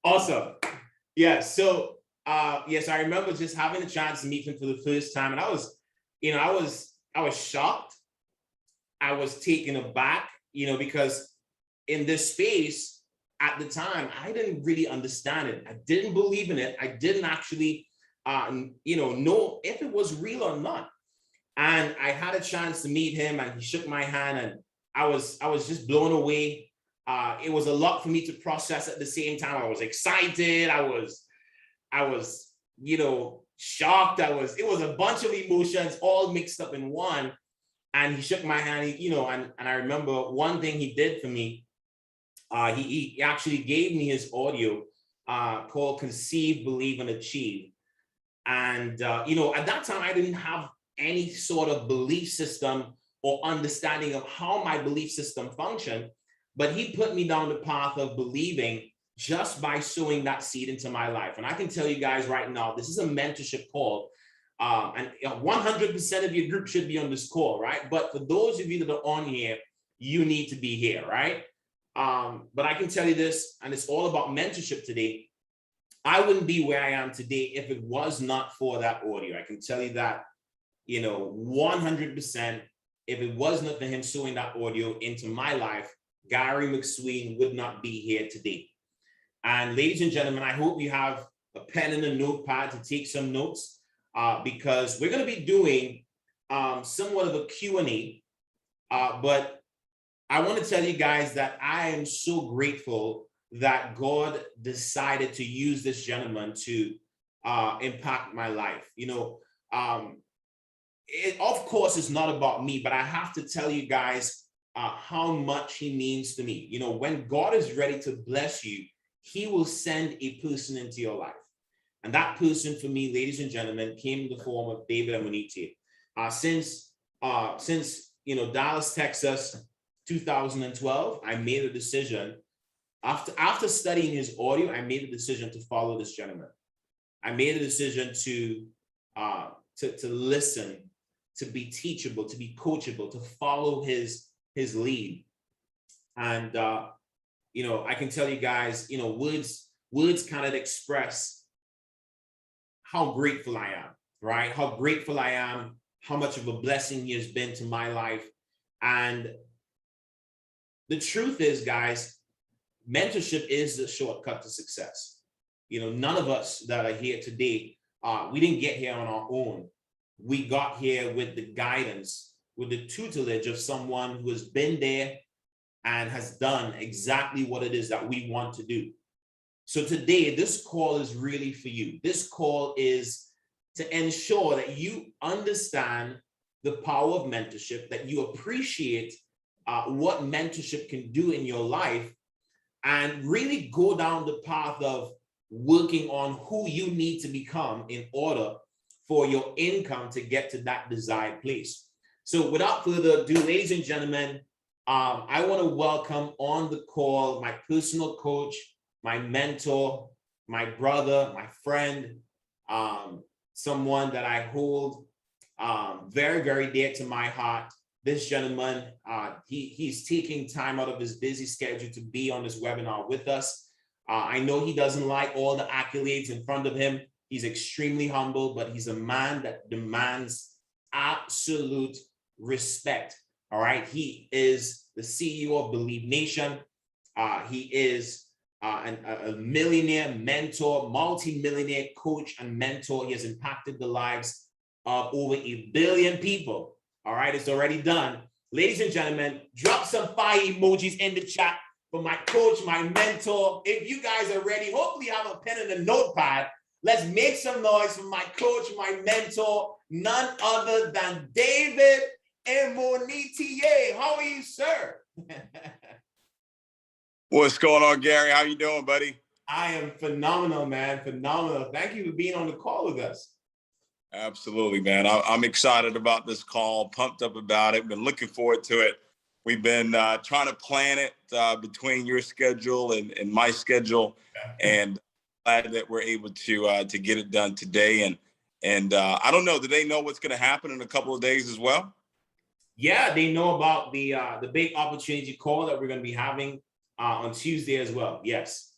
Awesome. Yeah. So, yes, I remember just having a chance to meet him for the first time, and I was shocked. I was taken aback, because in this space at the time, I didn't really understand it. I didn't believe in it. I didn't actually, know if it was real or not. And I had a chance to meet him, and he shook my hand, and I was just blown away. It was a lot for me to process at the same time. I was excited. I was, shocked. It was a bunch of emotions all mixed up in one. And he shook my hand, and I remember one thing he did for me. He actually gave me his audio called Conceive, Believe, and Achieve. And, at that time, I didn't have any sort of belief system or understanding of how my belief system functioned. But he put me down the path of believing just by sowing that seed into my life. And I can tell you guys right now, this is a mentorship call. And 100% of your group should be on this call, right? But for those of you that are on here, you need to be here, right? But I can tell you this, and it's all about mentorship today. I wouldn't be where I am today if it was not for that audio. I can tell you that, 100%. If it was not for him sowing that audio into my life, Gary McSween would not be here today. And ladies and gentlemen, I hope you have a pen and a notepad to take some notes, because we're going to be doing somewhat of a Q&A, but I want to tell you guys that I am so grateful that God decided to use this gentleman to impact my life. It, of course, is not about me, but I have to tell you guys how much he means to me. When God is ready to bless you, he will send a person into your life. And that person for me, ladies and gentlemen, came in the form of David Amunite. Since Dallas, Texas, 2012, I made a decision. After studying his audio, I made a decision to follow this gentleman. I made a decision to listen, to be teachable, to be coachable, to follow his lead. And I can tell you guys, words cannot express how grateful I am, right? How grateful I am, how much of a blessing he has been to my life. And the truth is, guys, mentorship is the shortcut to success. None of us that are here today, we didn't get here on our own. We got here with the guidance, with the tutelage of someone who has been there and has done exactly what it is that we want to do. So today, this call is really for you. This call is to ensure that you understand the power of mentorship, that you appreciate what mentorship can do in your life, and really go down the path of working on who you need to become in order for your income to get to that desired place. So without further ado, ladies and gentlemen, I want to welcome on the call my personal coach, my mentor, my brother, my friend, someone that I hold very, very dear to my heart. This gentleman, he's taking time out of his busy schedule to be on this webinar with us. I know he doesn't like all the accolades in front of him. He's extremely humble, but he's a man that demands absolute respect. All right. He is the CEO of Believe Nation. He is a millionaire mentor, multi-millionaire coach and mentor. He has impacted the lives of over 1 billion people. All right, it's already done. Ladies and gentlemen, drop some fire emojis in the chat for my coach, my mentor. If you guys are ready, hopefully you have a pen and a notepad. Let's make some noise for my coach, my mentor, none other than David Amunite. How are you, sir? What's going on, Gary? How you doing, buddy? I am phenomenal, man. Phenomenal. Thank you for being on the call with us. Absolutely, man. I'm excited about this call, pumped up about it. Been looking forward to it. We've been trying to plan it between your schedule and my schedule, and glad that we're able to get it done today. And I don't know, do they know what's going to happen in a couple of days as well? Yeah, they know about the big opportunity call that we're going to be having on Tuesday as well. Yes.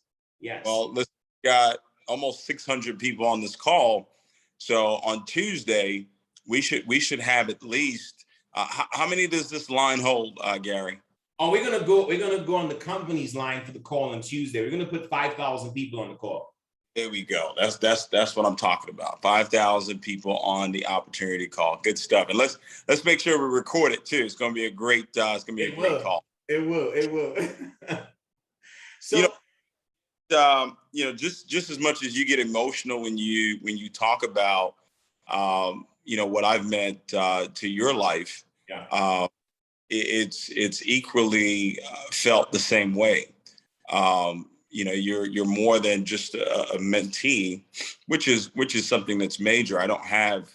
Well, listen, got almost 600 people on this call. So on Tuesday, we should have at least, how many does this line hold, Gary? Oh, we're gonna go on the company's line for the call on Tuesday. We're gonna put 5,000 people on the call. There we go. That's what I'm talking about. 5,000 people on the opportunity call. Good stuff. And let's make sure we record it too. It's gonna be a great great call. It will. You So just as much as you get emotional when you talk about what I've meant to your life, yeah. It's equally felt the same way. You're more than just a mentee, which is something that's major. I don't have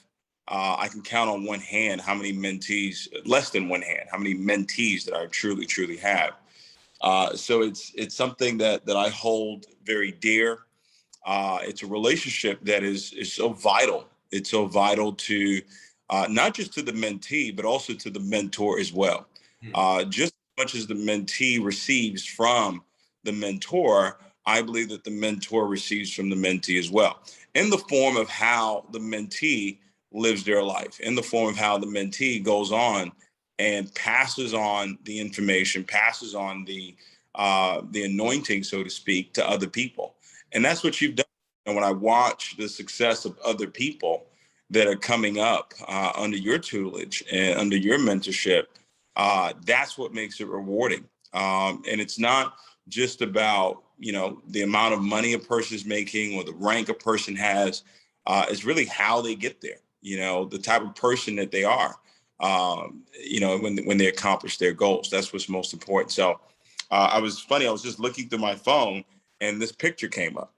I can count on one hand how many mentees, less than one hand, how many mentees that I truly have. So it's something that I hold very dear. It's a relationship that is so vital. It's so vital to not just to the mentee, but also to the mentor as well. Just as much as the mentee receives from the mentor, I believe that the mentor receives from the mentee as well, in the form of how the mentee lives their life, in the form of how the mentee goes on and passes on the information, passes on the anointing, so to speak, to other people. And that's what you've done. And when I watch the success of other people that are coming up under your tutelage and under your mentorship, that's what makes it rewarding. And it's not just about, the amount of money a person is making or the rank a person has. It's really how they get there, the type of person that they are, when they accomplish their goals. That's what's most important. So I was just looking through my phone and this picture came up.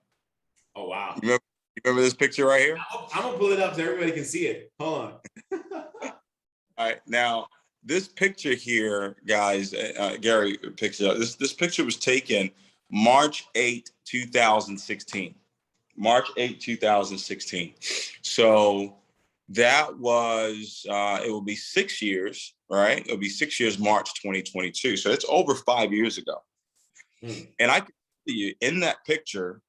Oh, wow. You remember this picture right here? I'm going to pull it up so everybody can see it. Hold on. All right. Now, this picture here, guys, Gary picks it up. This picture was taken March 8, 2016. March 8, 2016. So that was, it will be 6 years, right? It'll be 6 years, March 2022. So it's over 5 years ago. And I can see you in that picture,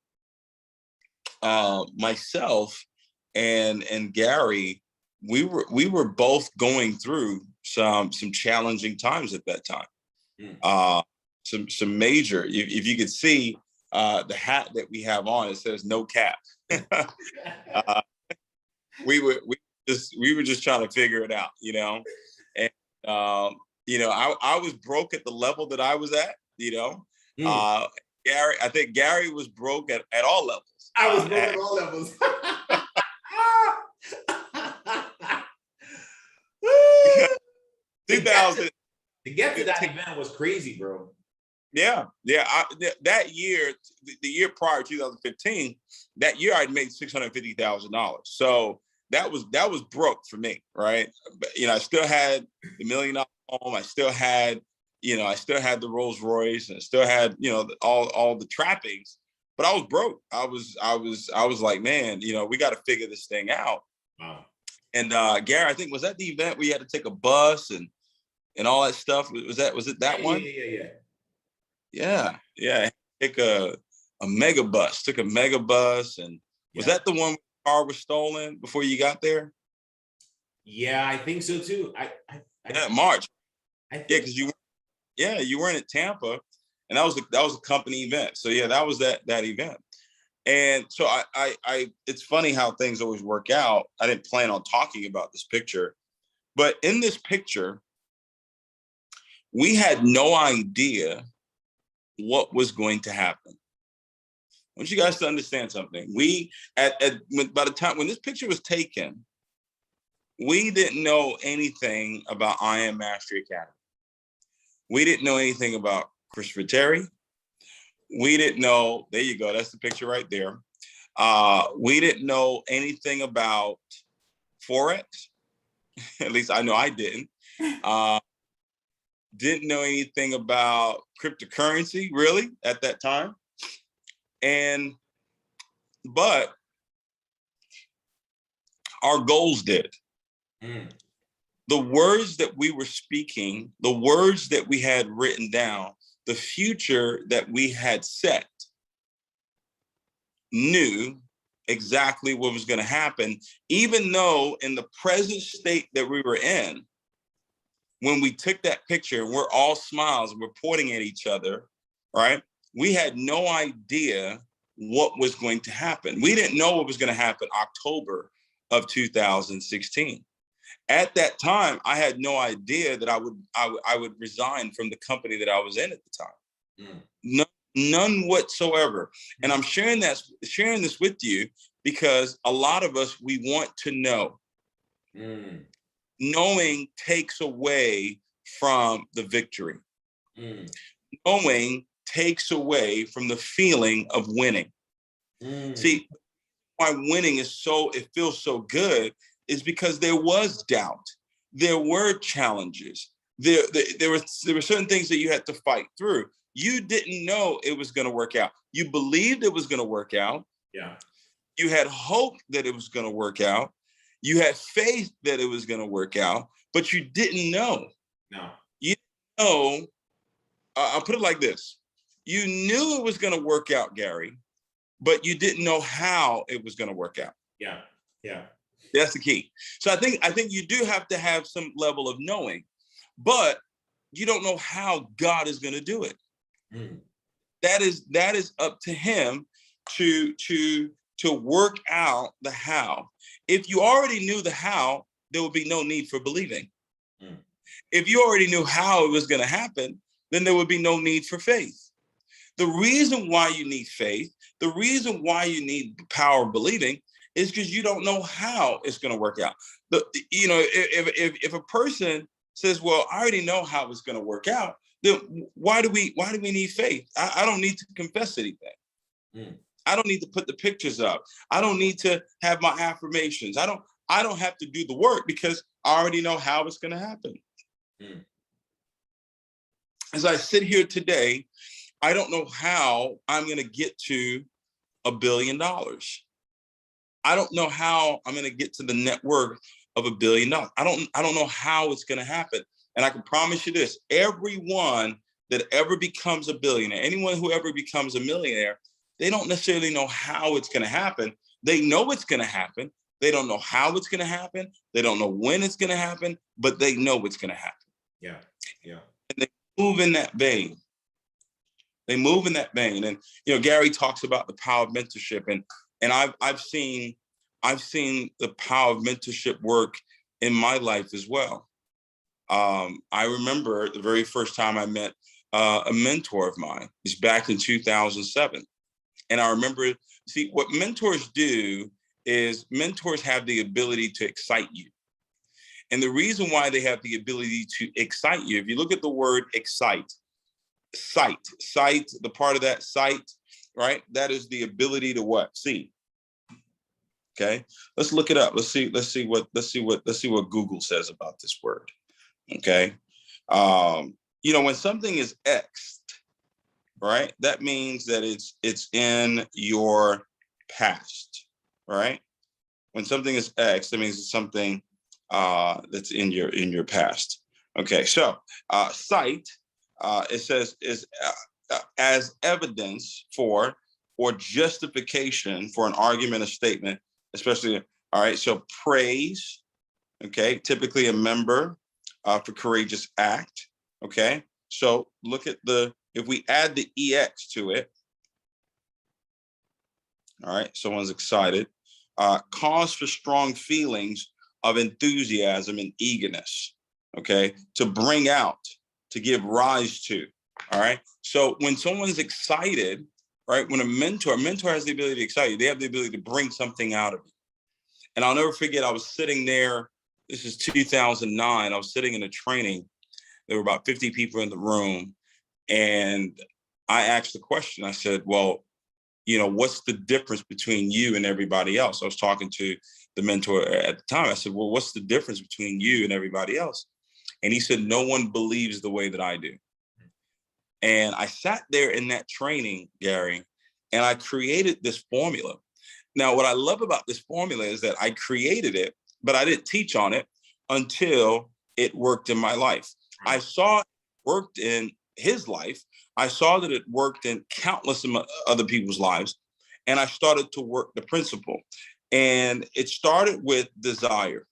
myself and Gary, we were both going through some challenging times at that time. Some major, if you could see the hat that we have on, it says no cap. We were just trying to figure it out, and I was broke at the level that I was at, Gary, I think Gary was broke at all levels. I was broke at all levels. 2000 to get to that event was crazy, bro. Yeah. That year, the year prior, 2015, that year I'd made $650,000. So that was broke for me, right? But, I still had the $1 million home. I still had the Rolls Royce, and I still had, all the trappings. But I was broke. I was like, man, we got to figure this thing out. Wow. And Gary, I think, was that the event where you had to take a bus and all that stuff? Was it that one? Yeah. Take a mega bus. Took a mega bus, and was that the one where the car was stolen before you got there? Yeah, I think so too. March. Because you weren't at Tampa, and that was a company event. So yeah, that was that event. And so I it's funny how things always work out. I didn't plan on talking about this picture, but in this picture, we had no idea what was going to happen. I want you guys to understand something. We by the time when this picture was taken, we didn't know anything about I Am Mastery Academy. We didn't know anything about Christopher Terry. We didn't know, there you go, that's the picture right there. We didn't know anything about Forex. At least I know I didn't. Didn't know anything about cryptocurrency, really, at that time. But our goals did. The words that we were speaking, the words that we had written down, the future that we had set knew exactly what was going to happen, even though in the present state that we were in, when we took that picture and we're all smiles and we're pointing at each other, right? We had no idea what was going to happen. We didn't know what was going to happen October of 2016. At that time, I had no idea that I would resign from the company that I was in at the time. None whatsoever. And I'm sharing this with you because a lot of us, we want to know. Knowing takes away from the victory. Knowing takes away from the feeling of winning. See, why winning it feels so good is because there was doubt. There were challenges. There were certain things that you had to fight through. You didn't know it was going to work out. You believed it was going to work out. Yeah. You had hope that it was going to work out. You had faith that it was going to work out, but you didn't know. No. You didn't know. I'll put it like this. You knew it was going to work out, Gary, but you didn't know how it was going to work out. Yeah. Yeah. That's the key. So I think you do have to have some level of knowing, but you don't know how God is going to do it. That is up to him to work out the how. If you already knew the how, there would be no need for believing. If you already knew how it was going to happen, then there would be no need for faith. The reason why you need faith, the reason why you need the power of believing is because you don't know how it's going to work out. If a person says, well, I already know how it's going to work out, then why do we need faith? I don't need to confess anything. I don't need to put the pictures up. I don't need to have my affirmations. I don't have to do the work because I already know how it's going to happen. As I sit here today, I don't know how I'm going to get to $1 billion. I don't know how I'm going to get to the net worth of $1 billion. I don't know how it's going to happen. And I can promise you this, everyone that ever becomes a billionaire, anyone who ever becomes a millionaire, they don't necessarily know how it's going to happen. They know it's going to happen. They don't know how it's going to happen. They don't know when it's going to happen, but they know it's going to happen. Yeah. Yeah. And they move in that vein. They move in that vein. And, Gary talks about the power of mentorship. And I've seen the power of mentorship work in my life as well. I remember the very first time I met a mentor of mine. It's back in 2007. And I remember, see, what mentors do is mentors have the ability to excite you. And the reason why they have the ability to excite you, if you look at the word excite, sight, the part of that sight, right? That is the ability to what? See. Okay, let's look it up. Let's see what Google says about this word. Okay. When something is X'd, right? That means that it's in your past, right? When something is X, that means it's something that's in your past. Okay, so sight, it says is as evidence for or justification for an argument, a statement, especially. All right, so praise. Okay, typically a member for courageous act. Okay, so look at if we add the EX to it. All right, someone's excited. Cause for strong feelings of enthusiasm and eagerness. Okay, to bring out, to give rise to. All right, so when someone's excited, right, when a mentor has the ability to excite you, they have the ability to bring something out of you. And I'll never forget, I was sitting there, this is 2009, I was sitting in a training. There were about 50 people in the room. And I asked the question, I said, well, what's the difference between you and everybody else? I was talking to the mentor at the time. I said, well, what's the difference between you and everybody else? And he said, no one believes the way that I do. And I sat there in that training, Gary, and I created this formula. Now, what I love about this formula is that I created it, but I didn't teach on it until it worked in my life. I saw it worked in his life. I saw that it worked in countless other people's lives. And I started to work the principle. And it started with desire.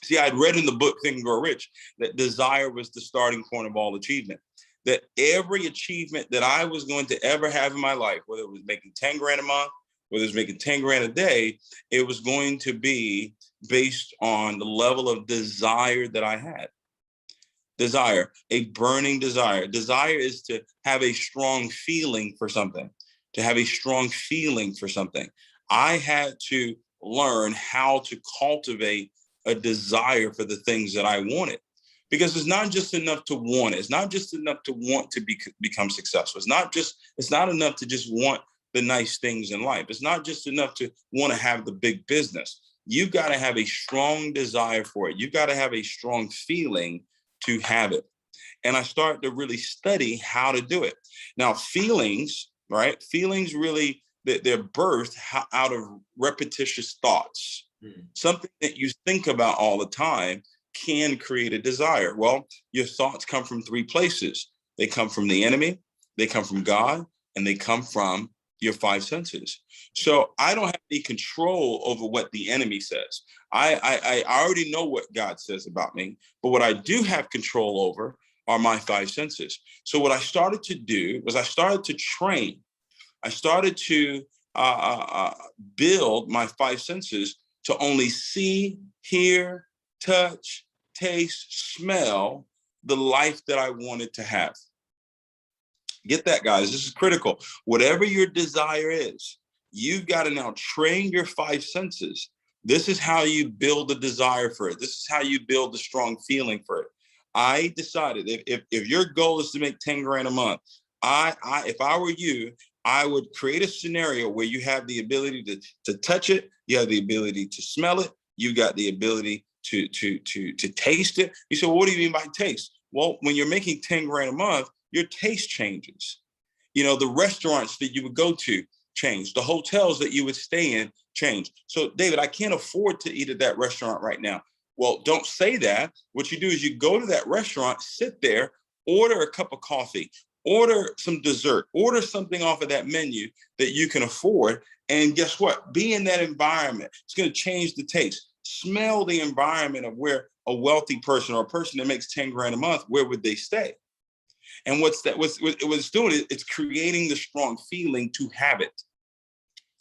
See, I'd read in the book Think and Grow Rich that desire was the starting point of all achievement. That every achievement that I was going to ever have in my life, whether it was making 10 grand a month, whether it was making 10 grand a day, it was going to be based on the level of desire that I had. Desire, a burning desire. Desire is to have a strong feeling for something, to have a strong feeling for something. I had to learn how to cultivate a desire for the things that I wanted. Because it's not just enough to want it. It's not just enough to want to become successful. It's not enough to just want the nice things in life. It's not just enough to want to have the big business. You've got to have a strong desire for it. You've got to have a strong feeling to have it. And I started to really study how to do it. Now, feelings, right? Feelings really, they're birthed out of repetitious thoughts. Something that you think about all the time can create a desire. Well, your thoughts come from three places. They come from the enemy, they come from God, and they come from your five senses. So I don't have any control over what the enemy says. I already know what God says about me, but what I do have control over are my five senses. So what I started to do was I started to train. I started to build my five senses to only see, hear, touch, taste, smell the life that I wanted to have. Get that, guys. This is critical. Whatever your desire is, you've got to now train your five senses. This is how you build a desire for it. This is how you build a strong feeling for it. I decided if your goal is to make 10 grand a month, if I were you, I would create a scenario where you have the ability to touch it, you have the ability to smell it, you got the ability to taste it. You say, well, what do you mean by taste? Well, when you're making 10 grand a month, your taste changes. You know, the restaurants that you would go to change. The hotels that you would stay in change. So, David, I can't afford to eat at that restaurant right now. Well, don't say that. What you do is you go to that restaurant, sit there, order a cup of coffee, order some dessert, order something off of that menu that you can afford. And guess what? Be in that environment. It's going to change the taste. Smell the environment of where a wealthy person or a person that makes 10 grand a month, where would they stay? And what it was doing, it's creating the strong feeling to have it.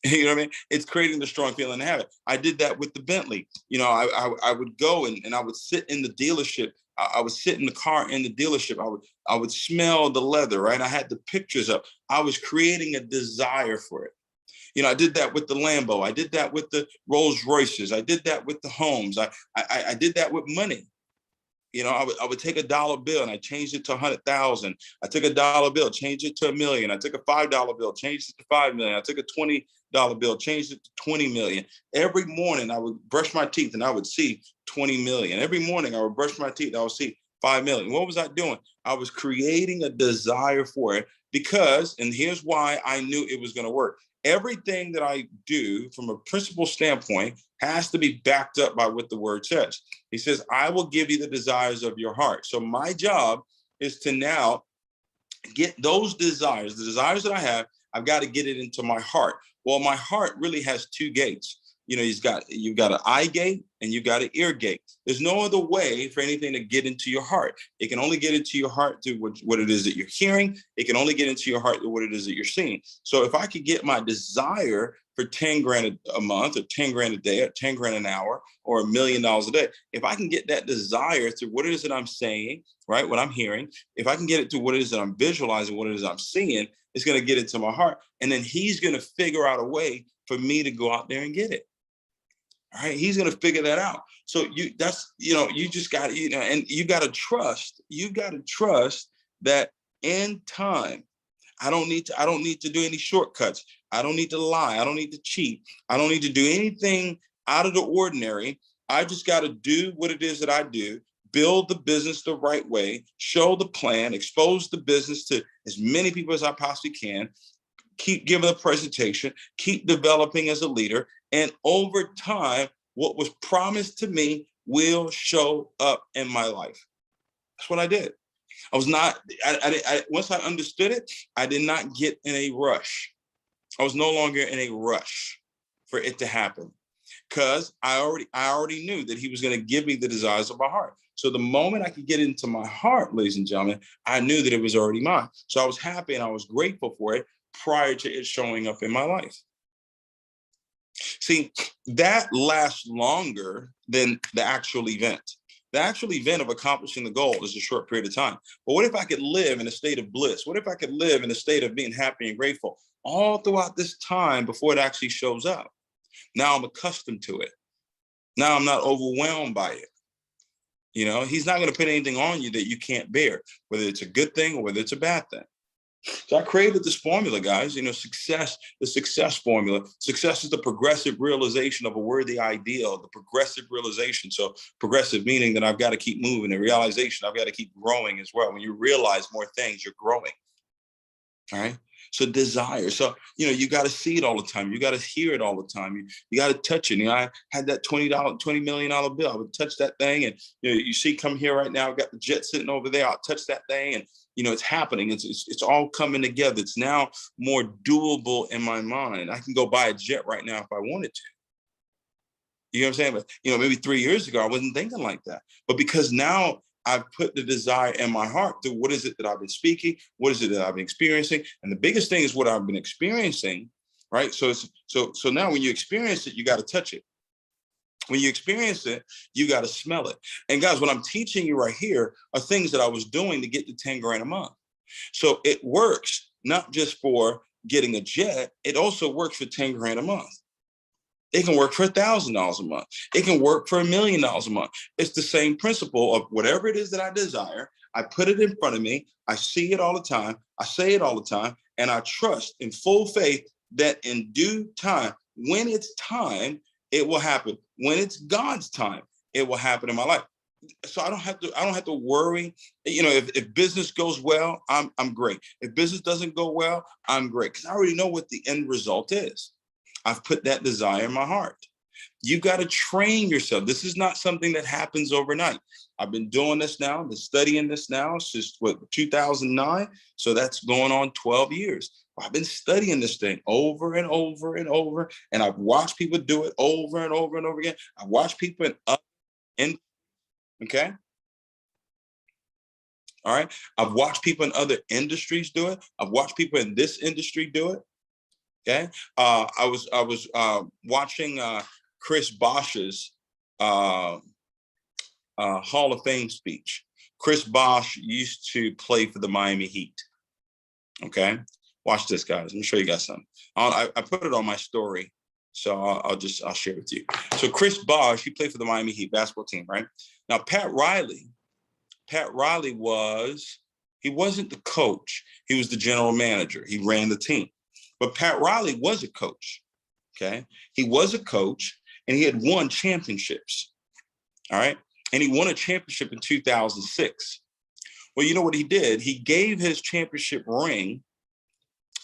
You know what I mean? It's creating the strong feeling to have it. I did that with the Bentley. You know, I would go and I would sit in the dealership. I would sit in the car in the dealership. I would smell the leather, right? I had the pictures up. I was creating a desire for it. You know, I did that with the Lambo. I did that with the Rolls Royces. I did that with the homes. I did that with money. You know, I would take a dollar bill and I changed it to 100,000. I took a dollar bill, changed it to $1 million. I took a $5 bill, changed it to 5 million. I took a $20 bill, changed it to 20 million. Every morning I would brush my teeth and I would see 20 million. Every morning I would brush my teeth, I would see 5 million. What was I doing? I was creating a desire for it because, and here's why I knew it was going to work. Everything that I do from a principle standpoint has to be backed up by what the word says. He says, I will give you the desires of your heart. So my job is to now get those desires, the desires that I have, I've got to get it into my heart. Well, my heart really has two gates. You know, you've got an eye gate and you've got an ear gate. There's no other way for anything to get into your heart. It can only get into your heart through what it is that you're hearing. It can only get into your heart through what it is that you're seeing. So if I could get my desire for 10 grand a month or 10 grand a day or 10 grand an hour or $1 million a day, if I can get that desire through what it is that I'm saying, right, what I'm hearing, if I can get it to what it is that I'm visualizing, what it is I'm seeing, it's going to get into my heart. And then he's going to figure out a way for me to go out there and get it. All right, he's going to figure that out. So you just got to, and you got to trust that in time, I don't need to do any shortcuts. I don't need to lie. I don't need to cheat. I don't need to do anything out of the ordinary. I just got to do what it is that I do, build the business the right way, show the plan, expose the business to as many people as I possibly can, keep giving a presentation, keep developing as a leader. And over time, what was promised to me will show up in my life. That's what I did. I was not, once I understood it, I did not get in a rush. I was no longer in a rush for it to happen, because I already knew that he was going to give me the desires of my heart. So the moment I could get into my heart, ladies and gentlemen, I knew that it was already mine. So I was happy and I was grateful for it prior to it showing up in my life. See, that lasts longer than the actual event. The actual event of accomplishing the goal is a short period of time. But what if I could live in a state of bliss? What if I could live in a state of being happy and grateful all throughout this time before it actually shows up? Now I'm accustomed to it. Now I'm not overwhelmed by it. You know, he's not going to put anything on you that you can't bear, whether it's a good thing or whether it's a bad thing. So I created this formula, guys. You know, success, the success formula. Success is the progressive realization of a worthy ideal, the progressive realization. So progressive meaning that I've got to keep moving, and realization I've got to keep growing as well. When you realize more things, you're growing. All right. So desire. So, you know, you got to see it all the time. You got to hear it all the time. You got to touch it. You know, I had that $20 million bill. I would touch that thing. And, you know, you see, come here right now. I've got the jet sitting over there. I'll touch that thing. And, you know, it's happening. It's all coming together. It's now more doable in my mind. I can go buy a jet right now if I wanted to. You know what I'm saying? But, you know, maybe 3 years ago, I wasn't thinking like that. But because now I've put the desire in my heart through what is it that I've been speaking? What is it that I've been experiencing? And the biggest thing is what I've been experiencing, right? So now when you experience it, you got to touch it. When you experience it, you got to smell it. And guys, what I'm teaching you right here are things that I was doing to get to 10 grand a month. So it works not just for getting a jet, it also works for 10 grand a month. It can work for $1,000 a month. It can work for $1 million a month. It's the same principle of whatever it is that I desire. I put it in front of me. I see it all the time. I say it all the time. And I trust in full faith that in due time, when it's time, it will happen. When it's God's time, it will happen in my life. So I don't have to worry. You know, if business goes well, I'm great. If business doesn't go well, I'm great. Because I already know what the end result is. I've put that desire in my heart. You got to train yourself. This is not something that happens overnight. I've been doing this now. I've been studying this now since 2009. So that's going on 12 years. I've been studying this thing over and over and over. And I've watched people do it over and over and over again. I've watched people okay. All right. I've watched people in other industries do it. I've watched people in this industry do it. Okay. I was watching Chris Bosh's Hall of Fame speech. Chris Bosh used to play for the Miami Heat. Okay. Watch this, guys. Let me show you guys something. I put it on my story, so I'll share it with you. So Chris Bosh, he played for the Miami Heat basketball team, right? Now Pat Riley he wasn't the coach. He was the general manager. He ran the team. But Pat Riley was a coach, okay? He was a coach, and he had won championships, all right? And he won a championship in 2006. Well, you know what he did? He gave his championship ring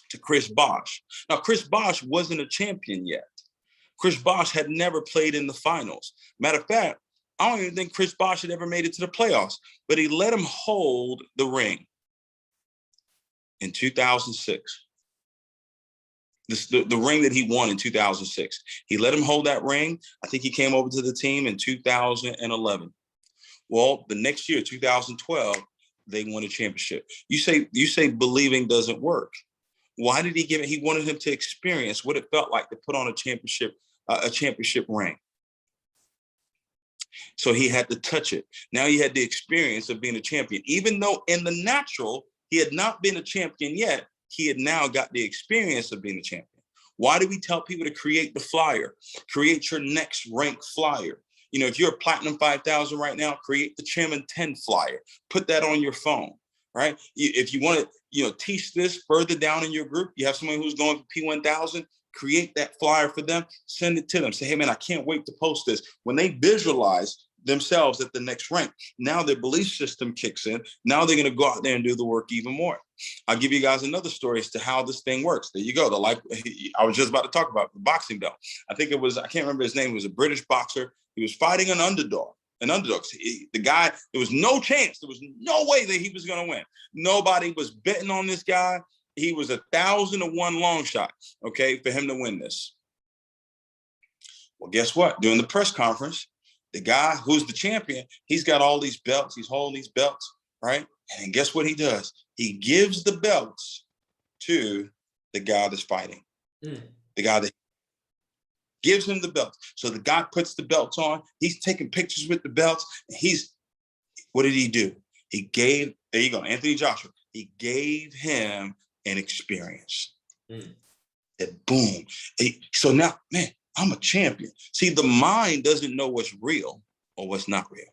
to Chris Bosh. Now, Chris Bosh wasn't a champion yet. Chris Bosh had never played in the finals. Matter of fact, I don't even think Chris Bosh had ever made it to the playoffs, but he let him hold the ring in 2006. The ring that he won in 2006. He let him hold that ring. I think he came over to the team in 2011. Well, the next year, 2012, they won a championship. You say believing doesn't work. Why did he give it? He wanted him to experience what it felt like to put on a championship ring. So he had to touch it. Now he had the experience of being a champion. Even though in the natural, he had not been a champion yet, he had now got the experience of being a champion. Why do we tell people to create the flyer? Create your next rank flyer. You know, if you're a Platinum 5000 right now, create the Chairman 10 flyer. Put that on your phone, right? If you want to, teach this further down in your group, you have someone who's going for P1000, create that flyer for them, send it to them. Say, hey, man, I can't wait to post this. When they visualize themselves at the next rank, now their belief system kicks in. Now they're going to go out there and do the work even more. I'll give you guys another story as to how this thing works. There you go. I was just about to talk about the boxing belt. I can't remember his name. It was a British boxer. He was fighting an underdog. The guy, there was no chance. There was no way that he was going to win. Nobody was betting on this guy. he was 1,000-to-1 long shot, okay, for him to win this. Well, guess what? During the press conference, the guy who's the champion, he's got all these belts. He's holding these belts, right? And guess what he does? He gives the belts to the guy that's fighting. The guy that gives him the belt. So the guy puts the belts on. He's taking pictures with the belts. And what did he do? He gave, there you go, Anthony Joshua. He gave him an experience. That boom. So now, man, I'm a champion. See, the mind doesn't know what's real or what's not real.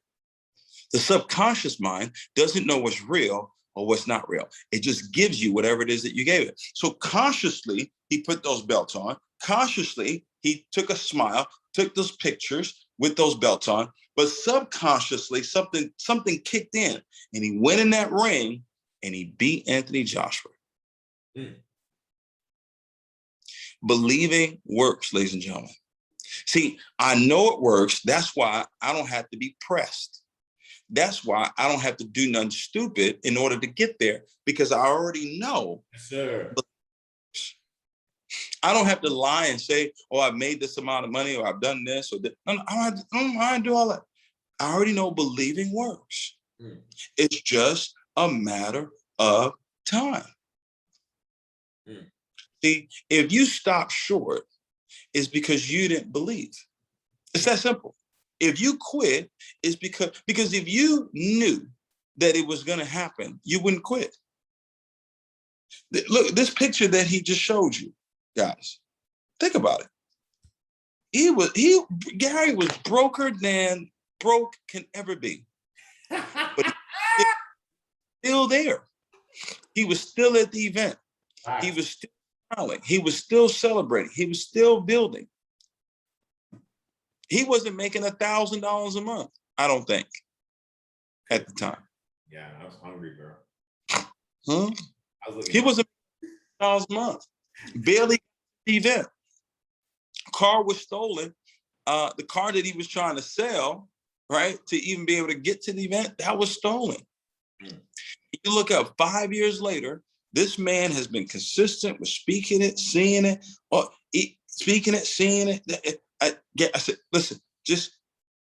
The subconscious mind doesn't know what's real or what's not real. It just gives you whatever it is that you gave it. So consciously, he put those belts on. Consciously, he took a smile, took those pictures with those belts on, but subconsciously, something kicked in, and he went in that ring and he beat Anthony Joshua. Believing works, ladies and gentlemen. See, I know it works. That's why I don't have to be pressed. That's why I don't have to do nothing stupid in order to get there, because I already know. Yes, sir. I don't have to lie and say, oh, I've made this amount of money, or I've done this, or that. I don't have to do all that. I already know believing works. It's just a matter of time. See, if you stop short, it's because you didn't believe. It's that simple. If you quit, it's because if you knew that it was going to happen, you wouldn't quit. Look, this picture that he just showed you, guys, think about it. Gary was broker than broke can ever be. But he was still there. He was still at the event. Wow. He was still smiling. He was still celebrating. He was still building. He wasn't making $1,000 a month, I don't think, at the time. Yeah, I was hungry, bro. He wasn't making $1,000 a month. Barely got the event. Car was stolen. The car that he was trying to sell, right, to even be able to get to the event, that was stolen. You look up 5 years later, this man has been consistent with speaking it, seeing it, speaking it, seeing it. I said, listen, just,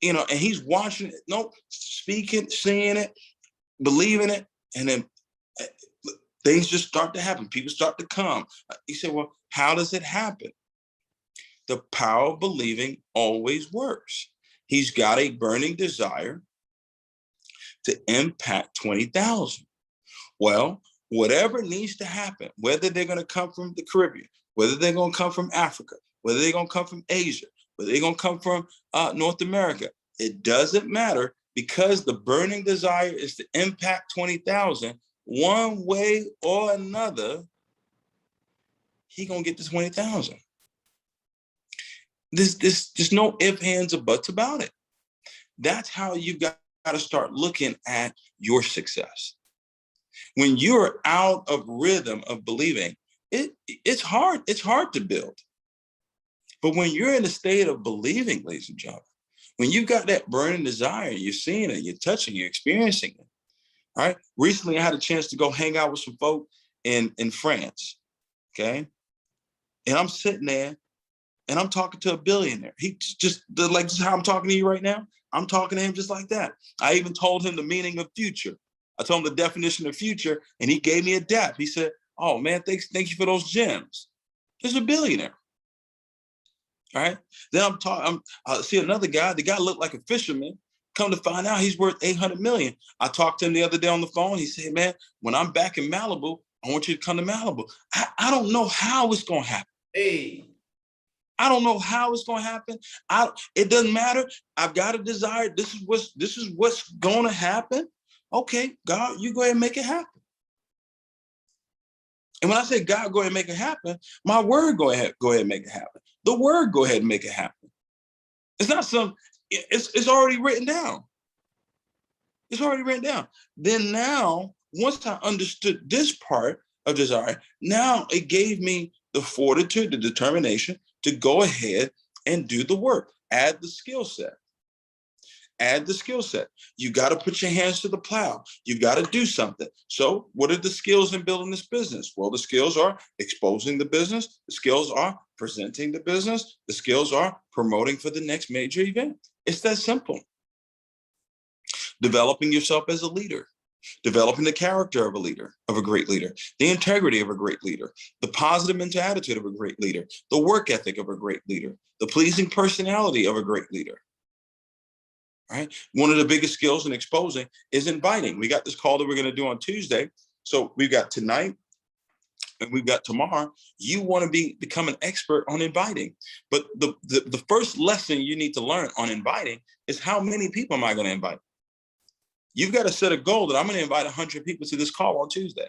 and he's watching it. Nope, speaking, seeing it, believing it. And then things just start to happen. People start to come. He said, well, how does it happen? The power of believing always works. He's got a burning desire to impact 20,000. Well, whatever needs to happen, whether they're going to come from the Caribbean, whether they're going to come from Africa, whether they're going to come from Asia, whether they're going to come from North America, it doesn't matter, because the burning desire is to impact 20,000 one way or another. He going to get to 20,000. There's no ifs, ands, or buts about it. That's how you got to start looking at your success. When you're out of rhythm of believing, it's hard to build. But when you're in a state of believing, ladies and gentlemen, when you've got that burning desire, you're seeing it, you're touching, you're experiencing it. All right. Recently, I had a chance to go hang out with some folk in France. Okay. And I'm sitting there and I'm talking to a billionaire. He just like this is how I'm talking to you right now. I'm talking to him just like that. I even told him the meaning of future. I told him the definition of future, and he gave me a dap. He said, oh man, thank you for those gems. He's a billionaire. All right. Then I see another guy. The guy looked like a fisherman. Come to find out, he's worth 800 million. I talked to him the other day on the phone. He said, man, when I'm back in Malibu, I want you to come to Malibu. I don't know how it's going to happen. Hey. I don't know how it's going to happen. It doesn't matter. I've got a desire. This is what's going to happen. Okay, God, you go ahead and make it happen. And when I say God, go ahead and make it happen, my word, go ahead and make it happen. The word, go ahead and make it happen. It's not it's already written down. It's already written down. Then now, once I understood this part of desire, now it gave me the fortitude, the determination to go ahead and do the work, add the skill set. add the skill set. You got to put your hands to the plow. You got to do something. So what are the skills in building this business? Well, the skills are exposing the business. The skills are presenting the business. The skills are promoting for the next major event. It's that simple. Developing yourself as a leader, developing the character of a leader, of a great leader, the integrity of a great leader, the positive mental attitude of a great leader, the work ethic of a great leader, the pleasing personality of a great leader. Right? One of the biggest skills in exposing is inviting. We got this call that we're going to do on Tuesday. So we've got tonight and we've got tomorrow. You want to become an expert on inviting. But the first lesson you need to learn on inviting is how many people am I going to invite? You've got to set a goal that I'm going to invite 100 people to this call on Tuesday.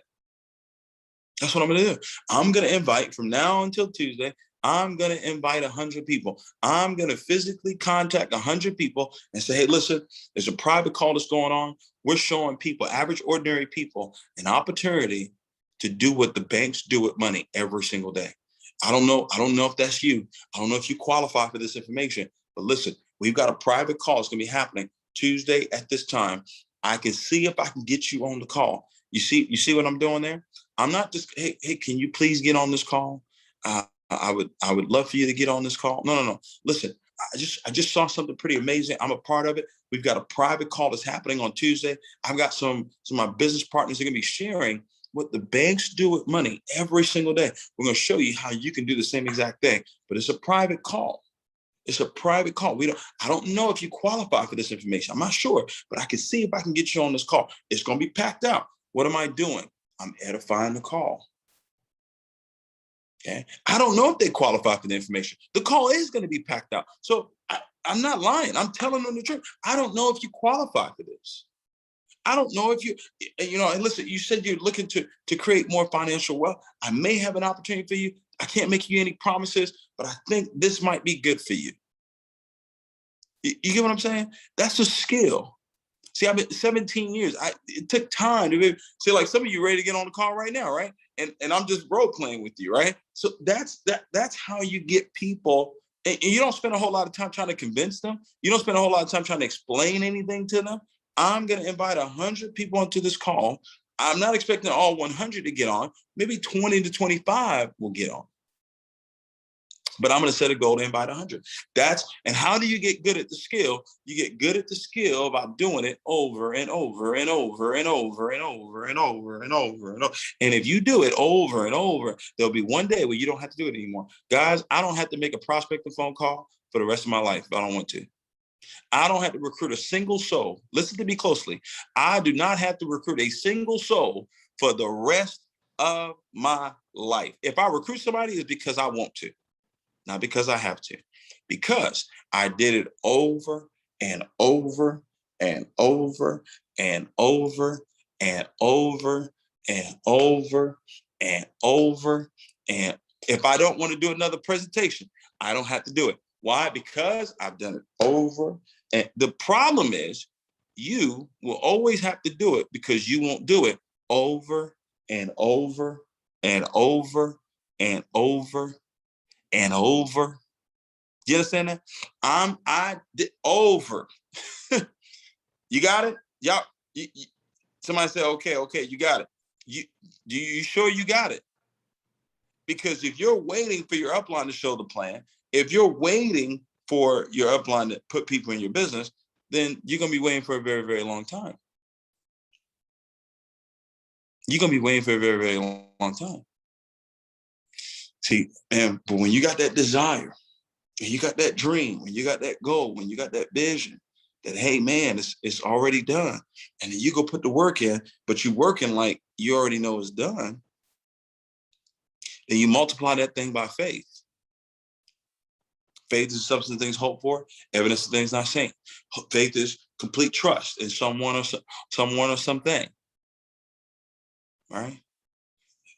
That's what I'm going to do. I'm going to invite from now until Tuesday. I'm going to invite 100 people. I'm going to physically contact 100 people and say, hey, listen, there's a private call that's going on. We're showing people, average, ordinary people, an opportunity to do what the banks do with money every single day. I don't know if that's you. I don't know if you qualify for this information, but listen, we've got a private call. It's going to be happening Tuesday at this time. I can see if I can get you on the call. You see what I'm doing there? I'm not just, hey, can you please get on this call? I would love for you to get on this call. No. Listen, I just saw something pretty amazing. I'm a part of it. We've got a private call that's happening on Tuesday. I've got some of my business partners are going to be sharing what the banks do with money every single day. We're going to show you how you can do the same exact thing, but it's a private call. It's a private call. I don't know if you qualify for this information. I'm not sure, but I can see if I can get you on this call. It's going to be packed out. What am I doing? I'm edifying the call. Okay. I don't know if they qualify for the information. The call is going to be packed out. So I'm not lying. I'm telling them the truth. I don't know if you qualify for this. I don't know if and listen, you said you're looking to create more financial wealth. I may have an opportunity for you. I can't make you any promises, but I think this might be good for you. You get what I'm saying? That's a skill. See, I've been 17 years. It took time to see, like some of you ready to get on the call right now, right? And I'm just role playing with you, right? So that's how you get people. And you don't spend a whole lot of time trying to convince them. You don't spend a whole lot of time trying to explain anything to them. I'm going to invite 100 people onto this call. I'm not expecting all 100 to get on. Maybe 20 to 25 will get on. But I'm going to set a goal to invite 100. And how do you get good at the skill? You get good at the skill by doing it over and over and over and over and over and over and over and over. And if you do it over and over, there'll be one day where you don't have to do it anymore. Guys, I don't have to make a prospecting phone call for the rest of my life if I don't want to. I don't have to recruit a single soul. Listen to me closely. I do not have to recruit a single soul for the rest of my life. If I recruit somebody, it's because I want to. Not because I have to, because I did it over and over and over and over and over and over and over. And if I don't want to do another presentation, I don't have to do it. Why? Because I've done it over. And the problem is you will always have to do it because you won't do it over and over and over and over and over. You understand that? I did over. You got it? Y'all, somebody said, okay, you got it. You sure you got it? Because if you're waiting for your upline to show the plan, if you're waiting for your upline to put people in your business, then you're going to be waiting for a very, very long time. You're going to be waiting for a very, very long time. See, but when you got that desire, when you got that dream, when you got that goal, when you got that vision, that, hey, man, it's already done. And then you go put the work in, but you're working like you already know it's done. Then you multiply that thing by faith. Faith is substance of things hoped for, evidence of things not seen. Faith is complete trust in someone or something. Right?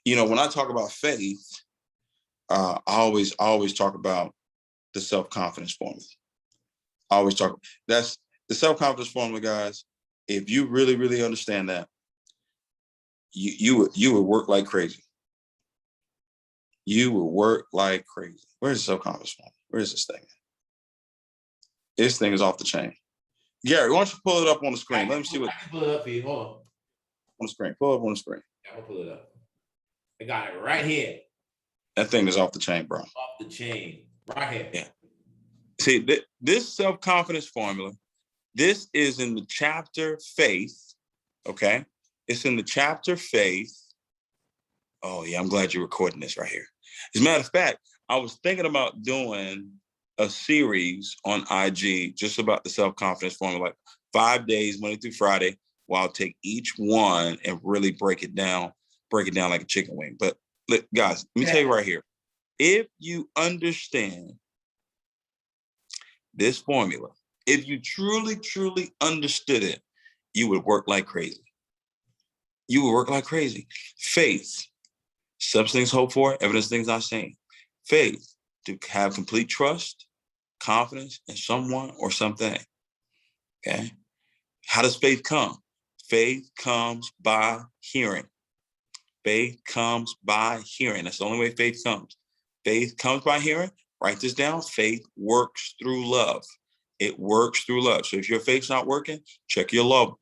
When I talk about faith, I always talk about the self-confidence formula. That's the self-confidence formula, guys. If you really, really understand that, you would work like crazy. You will work like crazy. Where's the self-confidence formula? Where is this thing? This thing is off the chain. Gary, why don't you pull it up on the screen? Let me see what. I can pull it up for you. Hold on. On the screen. Pull it up on the screen. I'm gonna pull it up. I got it right here. That thing is off the chain, bro. Off the chain. Right here. Yeah. See, this self-confidence formula, this is in the chapter Faith, okay? It's in the chapter Faith. Oh, yeah, I'm glad you're recording this right here. As a matter of fact, I was thinking about doing a series on IG just about the self-confidence formula, like 5 days, Monday through Friday, where I'll take each one and really break it down like a chicken wing. But look, guys, let me tell you right here, if you understand this formula, if you truly, truly understood it, you would work like crazy. You would work like crazy. Faith, substance hoped for, evidence things not seen. Faith, to have complete trust, confidence in someone or something. Okay. How does faith come? Faith comes by hearing. Faith comes by hearing. That's the only way faith comes. Faith comes by hearing. Write this down. Faith works through love. It works through love. So if your faith's not working, check your love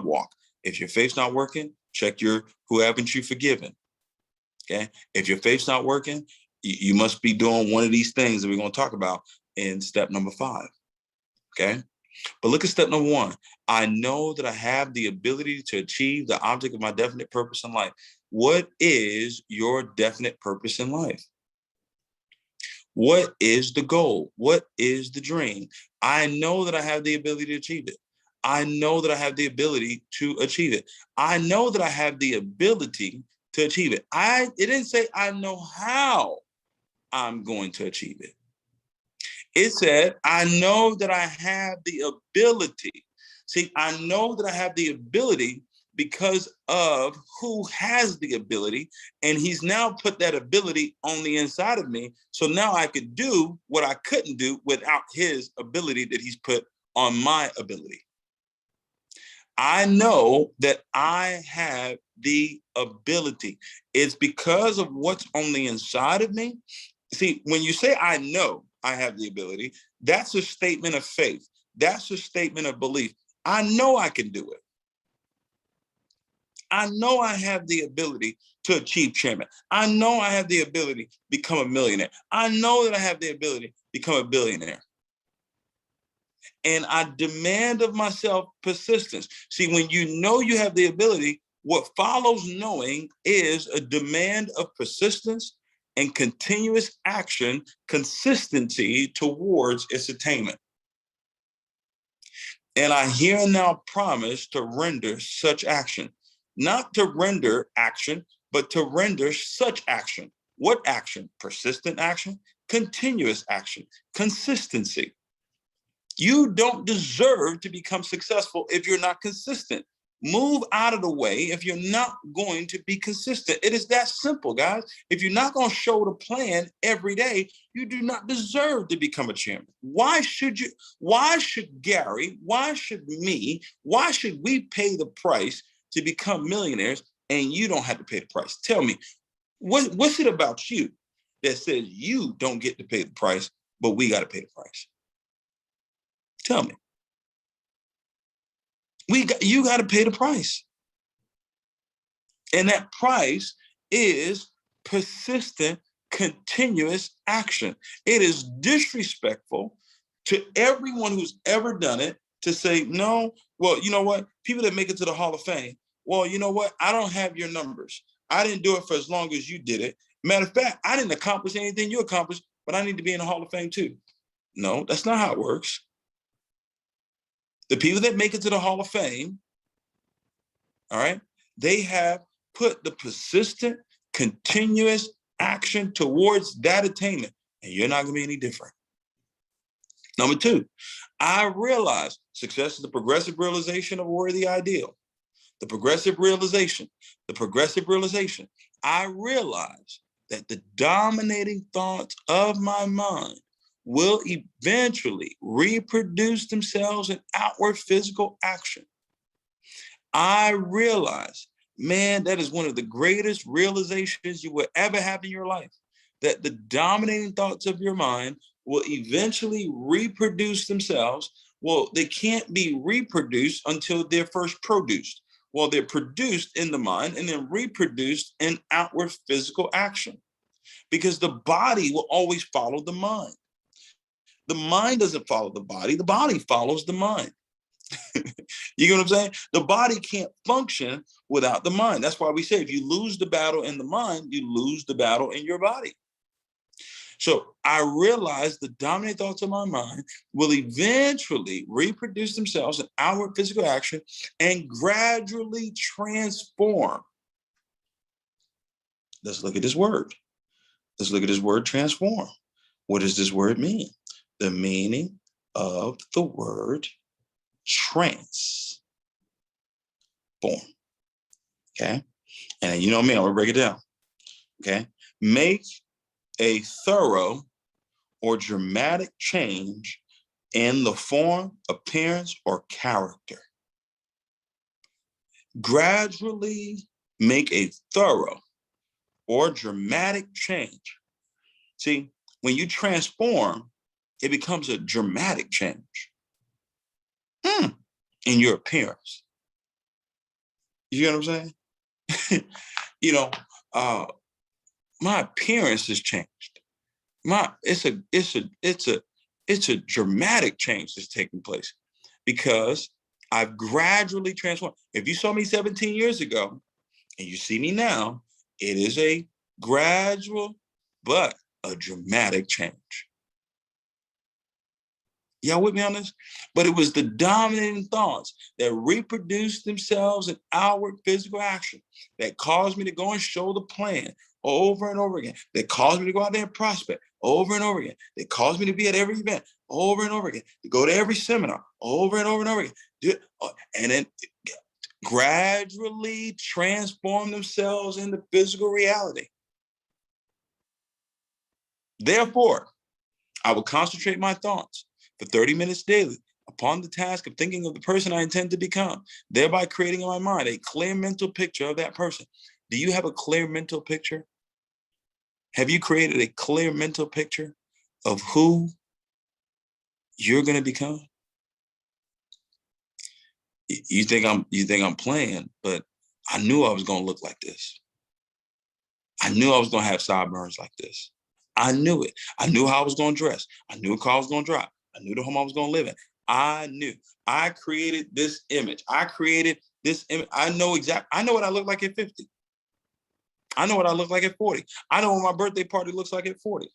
walk. If your faith's not working, check your who haven't you forgiven. Okay. If your faith's not working, you must be doing one of these things that we're going to talk about in step number 5. Okay. But look at step number 1. I know that I have the ability to achieve the object of my definite purpose in life. What is your definite purpose in life? What is the goal? What is the dream? I know that I have the ability to achieve it. I know that I have the ability to achieve it. I know that I have the ability to achieve it. It didn't say I know how I'm going to achieve it. It said, I know that I have the ability. See, I know that I have the ability because of who has the ability. And he's now put that ability on the inside of me. So now I could do what I couldn't do without his ability that he's put on my ability. I know that I have the ability. It's because of what's on the inside of me. See, when you say I know I have the ability, that's a statement of faith. That's a statement of belief. I know I can do it. I know I have the ability to achieve chairman. I know I have the ability to become a millionaire. I know that I have the ability to become a billionaire. And I demand of myself persistence. See, when you know you have the ability, what follows knowing is a demand of persistence and continuous action, consistency towards its attainment. And I here now promise to render such action, not to render action, but to render such action. What action? Persistent action, continuous action, consistency. You don't deserve to become successful if you're not consistent. Move out of the way if you're not going to be consistent. It is that simple, guys. If you're not going to show the plan every day, you do not deserve to become a chairman. Why should you? Why should Gary? Why should me? Why should we pay the price to become millionaires and you don't have to pay the price? Tell me, what's it about you that says you don't get to pay the price, but we got to pay the price? Tell me. You got to pay the price. And that price is persistent, continuous action. It is disrespectful to everyone who's ever done it to say, no, well, you know what? People that make it to the Hall of Fame, well, you know what? I don't have your numbers. I didn't do it for as long as you did it. Matter of fact, I didn't accomplish anything you accomplished, but I need to be in the Hall of Fame too. No, that's not how it works. The people that make it to the Hall of Fame, all right, they have put the persistent, continuous action towards that attainment, and you're not going to be any different. Number 2, I realize success is the progressive realization of a worthy ideal. The progressive realization. I realize that the dominating thoughts of my mind will eventually reproduce themselves in outward physical action. I realize, man, that is one of the greatest realizations you will ever have in your life, that the dominating thoughts of your mind will eventually reproduce themselves Well, they can't be reproduced until they're first produced. Well, they're produced in the mind and then reproduced in outward physical action, because the body will always follow the mind. The mind doesn't follow the body follows the mind. You get what I'm saying? The body can't function without the mind. That's why we say if you lose the battle in the mind, you lose the battle in your body. So I realized the dominant thoughts of my mind will eventually reproduce themselves in outward physical action and gradually transform. Let's look at this word. Let's look at this word transform. What does this word mean? The meaning of the word transform. Okay. And you know me, I'm gonna break it down. Okay. Make a thorough or dramatic change in the form, appearance, or character. Gradually make a thorough or dramatic change. See, when you transform, it becomes a dramatic change in your appearance. You get what I'm saying? You know, my appearance has changed. It's a dramatic change that's taking place because I've gradually transformed. If you saw me 17 years ago and you see me now, it is a gradual but a dramatic change. Y'all with me on this? But it was the dominating thoughts that reproduced themselves in outward physical action that caused me to go and show the plan over and over again, that caused me to go out there and prospect over and over again, that caused me to be at every event over and over again, to go to every seminar over and over and over again, and then gradually transform themselves into physical reality. Therefore, I will concentrate my thoughts for 30 minutes daily upon the task of thinking of the person I intend to become, thereby creating in my mind a clear mental picture of that person. Do you have a clear mental picture? Have you created a clear mental picture of who you're going to become? You think I'm playing, but I knew I was going to look like this. I knew I was going to have sideburns like this. I knew it. I knew how I was going to dress. I knew what car I was going to drive. I knew the home I was going to live in. I knew. I created this image. I created this image. I know what I look like at 50. I know what I look like at 40. I know what my birthday party looks like at 40.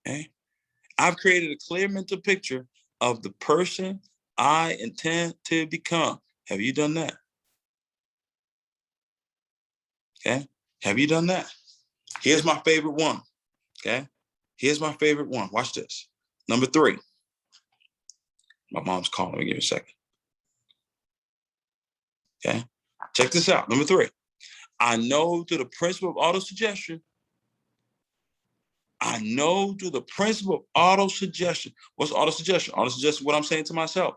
Okay? I've created a clear mental picture of the person I intend to become. Have you done that? Okay? Have you done that? Here's my favorite one. Okay? Here's my favorite one. Watch this. Number 3. My mom's calling me. Give me a second. Okay? Check this out. Number 3. I know through the principle of autosuggestion. I know through the principle of autosuggestion. What's autosuggestion? Autosuggestion is what I'm saying to myself.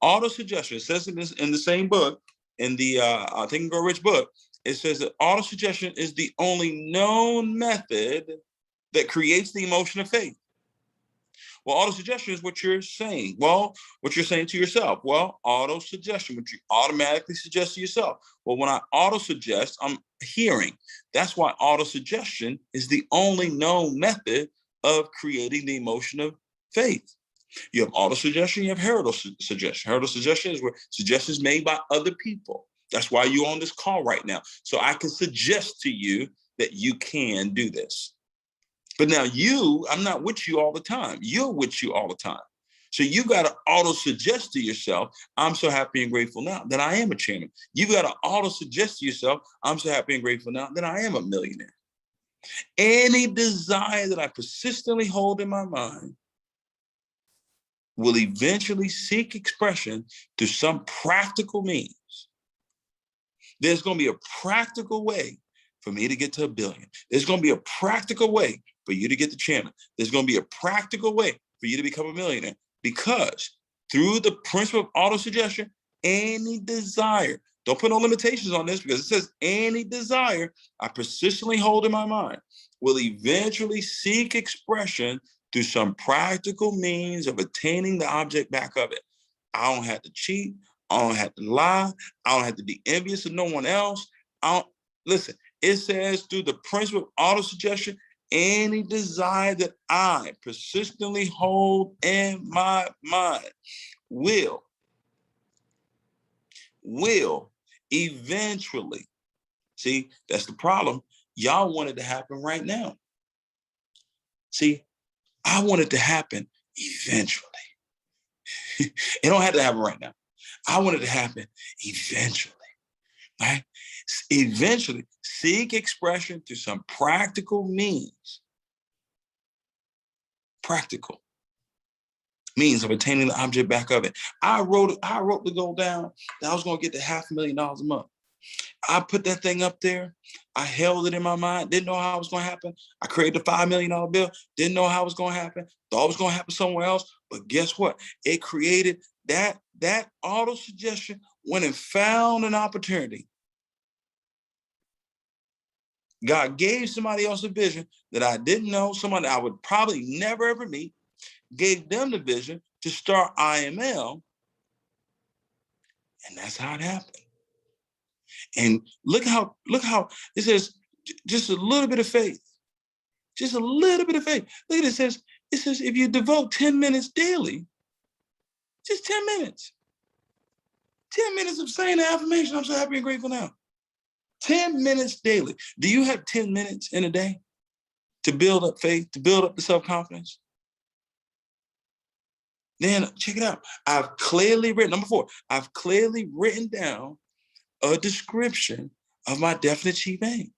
Autosuggestion, it says in the same book, in the Think and Grow Rich book, it says that autosuggestion is the only known method that creates the emotion of faith. Well, autosuggestion is what you're saying. Well, what you're saying to yourself. Well, autosuggestion, what you automatically suggest to yourself. Well, when I autosuggest, I'm hearing. That's why autosuggestion is the only known method of creating the emotion of faith. You have autosuggestion, you have heritosuggestion. Heritosuggestion is where suggestions made by other people. That's why you're on this call right now. So I can suggest to you that you can do this. But now I'm not with you all the time. You're with you all the time. So you got to auto-suggest to yourself, I'm so happy and grateful now that I am a chairman. You got to auto-suggest to yourself, I'm so happy and grateful now that I am a millionaire. Any desire that I persistently hold in my mind will eventually seek expression through some practical means. There's going to be a practical way for me to get to $1 billion. There's going to be a practical way for you to get to chairman. There's going to be a practical way for you to become a millionaire, because through the principle of autosuggestion, any desire, don't put no limitations on this, because it says any desire I persistently hold in my mind will eventually seek expression through some practical means of attaining the object back of it. I don't have to cheat. I don't have to lie. I don't have to be envious of no one else. Listen, it says through the principle of auto-suggestion, any desire that I persistently hold in my mind will eventually, see, that's the problem. Y'all want it to happen right now. See, I want it to happen eventually. It don't have to happen right now. I want it to happen eventually, right? Eventually, seek expression through some practical means. Practical means of attaining the object back of it. I wrote the goal down that I was going to get to $500,000 a month. I put that thing up there. I held it in my mind. Didn't know how it was going to happen. I created the $5 million bill. Didn't know how it was going to happen. Thought it was going to happen somewhere else. But guess what? It created that auto suggestion went and found an opportunity. God gave somebody else a vision that I didn't know, someone I would probably never ever meet, gave them the vision to start IML. And that's how it happened. And look how it says just a little bit of faith. Just a little bit of faith. Look at it. It says if you devote 10 minutes daily, just 10 minutes. 10 minutes of saying the affirmation, I'm so happy and grateful now. 10 minutes daily. Do you have 10 minutes in a day to build up faith, to build up the self-confidence? Then check it out. I've clearly written, number 4, I've clearly written down a description of my definite chief aim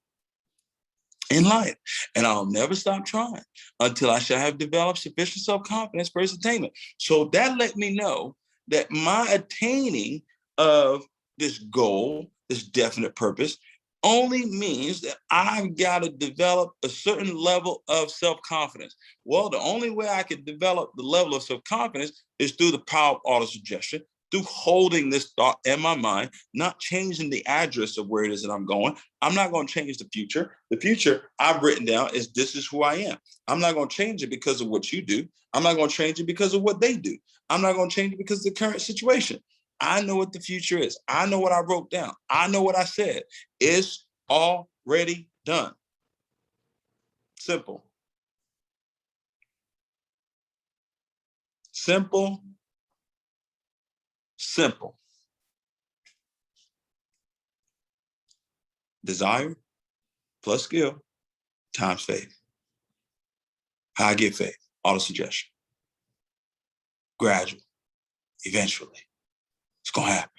in life. And I'll never stop trying until I shall have developed sufficient self-confidence for its attainment. So that let me know that my attaining of this goal, this definite purpose, only means that I've got to develop a certain level of self-confidence. Well, the only way I can develop the level of self-confidence is through the power of auto-suggestion, through holding this thought in my mind, not changing the address of where it is that I'm going. I'm not going to change the future. The future I've written down is this is who I am. I'm not going to change it because of what you do. I'm not going to change it because of what they do. I'm not going to change it because of the current situation. I know what the future is. I know what I wrote down. I know what I said. It's already done. Simple. Simple. Simple. Desire plus skill times faith. How I get faith? Auto-suggestion. Gradual. Eventually. It's gonna happen.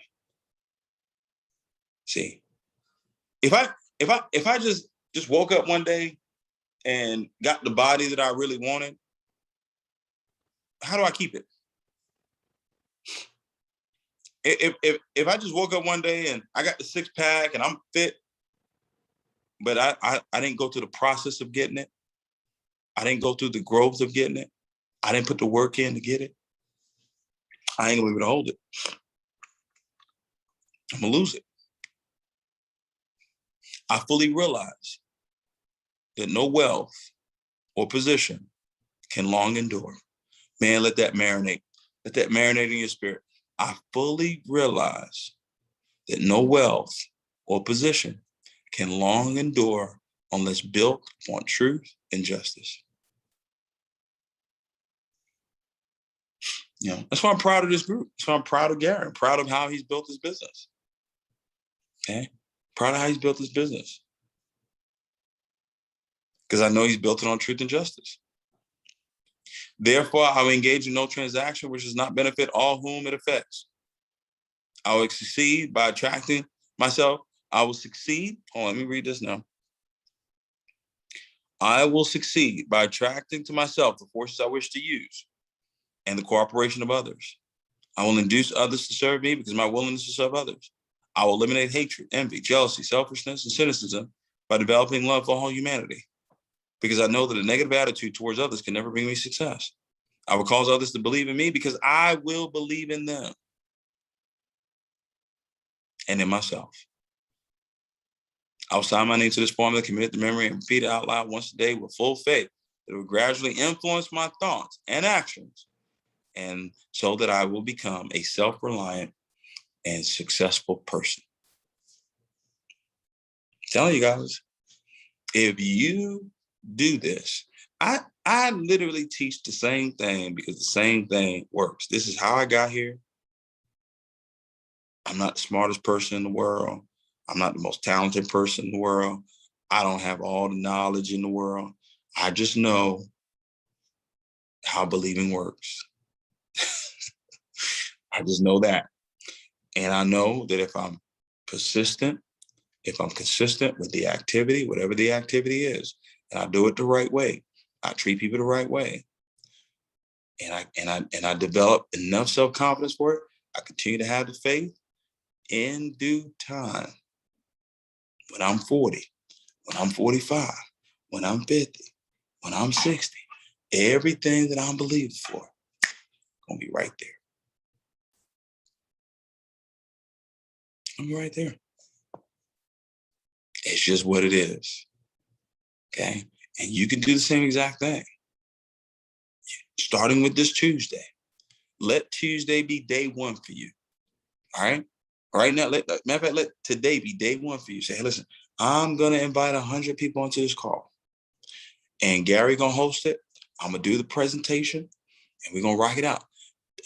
See, if I just woke up one day and got the body that I really wanted, how do I keep it? If I just woke up one day and I got the 6-pack and I'm fit, but I didn't go through the process of getting it, I didn't go through the growth of getting it, I didn't put the work in to get it, I ain't gonna be able to hold it. I'm gonna lose it. I fully realize that no wealth or position can long endure. Man, let that marinate. Let that marinate in your spirit. I fully realize that no wealth or position can long endure unless built upon truth and justice. You know, that's why I'm proud of this group. That's why I'm proud of Gary. I'm proud of how he's built his business. Okay? Proud of how he's built his business. Because I know he's built it on truth and justice. Therefore, I will engage in no transaction which does not benefit all whom it affects. I will succeed by attracting myself. I will succeed. Oh, let me read this now. I will succeed by attracting to myself the forces I wish to use and the cooperation of others. I will induce others to serve me because of my willingness to serve others. I will eliminate hatred, envy, jealousy, selfishness, and cynicism by developing love for all humanity, because I know that a negative attitude towards others can never bring me success. I will cause others to believe in me because I will believe in them and in myself. I will sign my name to this formula, commit it to memory, and repeat it out loud once a day with full faith that will gradually influence my thoughts and actions, and so that I will become a self-reliant and successful person. I'm telling you guys, if you do this, I literally teach the same thing because the same thing works. This is how I got here. I'm not the smartest person in the world. I'm not the most talented person in the world. I don't have all the knowledge in the world. I just know how believing works. I just know that. And I know that if I'm persistent, if I'm consistent with the activity, whatever the activity is, and I do it the right way, I treat people the right way, and I develop enough self-confidence for it, I continue to have the faith. In due time, when I'm 40, when I'm 45, when I'm 50, when I'm 60, everything that I'm believing for gonna be right there. I'm right there. It's just what it is. Okay. And you can do the same exact thing. Starting with this Tuesday. Let Tuesday be day one for you. All right. Right now, matter of fact, let today be day one for you. Say, hey, listen, I'm gonna invite 100 people onto this call. And Gary gonna host it. I'm gonna do the presentation and we're gonna rock it out.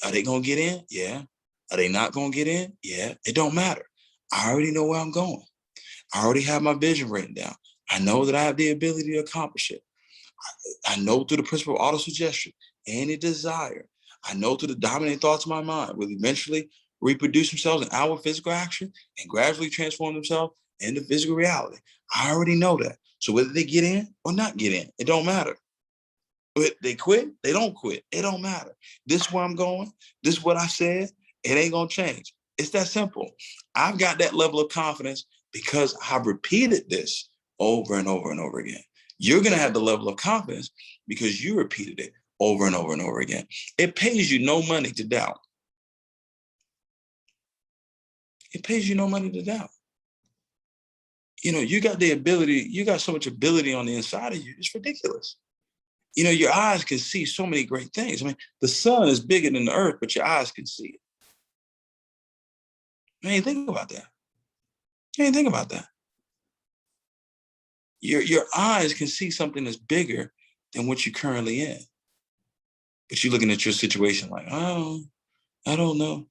Are they gonna get in? Yeah. Are they not gonna get in? Yeah. It don't matter. I already know where I'm going. I already have my vision written down. I know that I have the ability to accomplish it. I know through the principle of auto-suggestion, any desire, I know through the dominant thoughts of my mind will eventually reproduce themselves in outward physical action and gradually transform themselves into physical reality. I already know that. So whether they get in or not get in, it don't matter. They quit, they don't quit. It don't matter. This is where I'm going. This is what I said. It ain't gonna change. It's that simple. I've got that level of confidence because I've repeated this over and over and over again. You're gonna have the level of confidence because you repeated it over and over and over again. It pays you no money to doubt. It pays you no money to doubt. You know, you got the ability, you got so much ability on the inside of you. It's ridiculous. You know, your eyes can see so many great things. I mean, the sun is bigger than the earth, but your eyes can see it. Man, think about that. Man, think about that. Your eyes can see something that's bigger than what you're currently in. But you're looking at your situation like, oh, I don't know.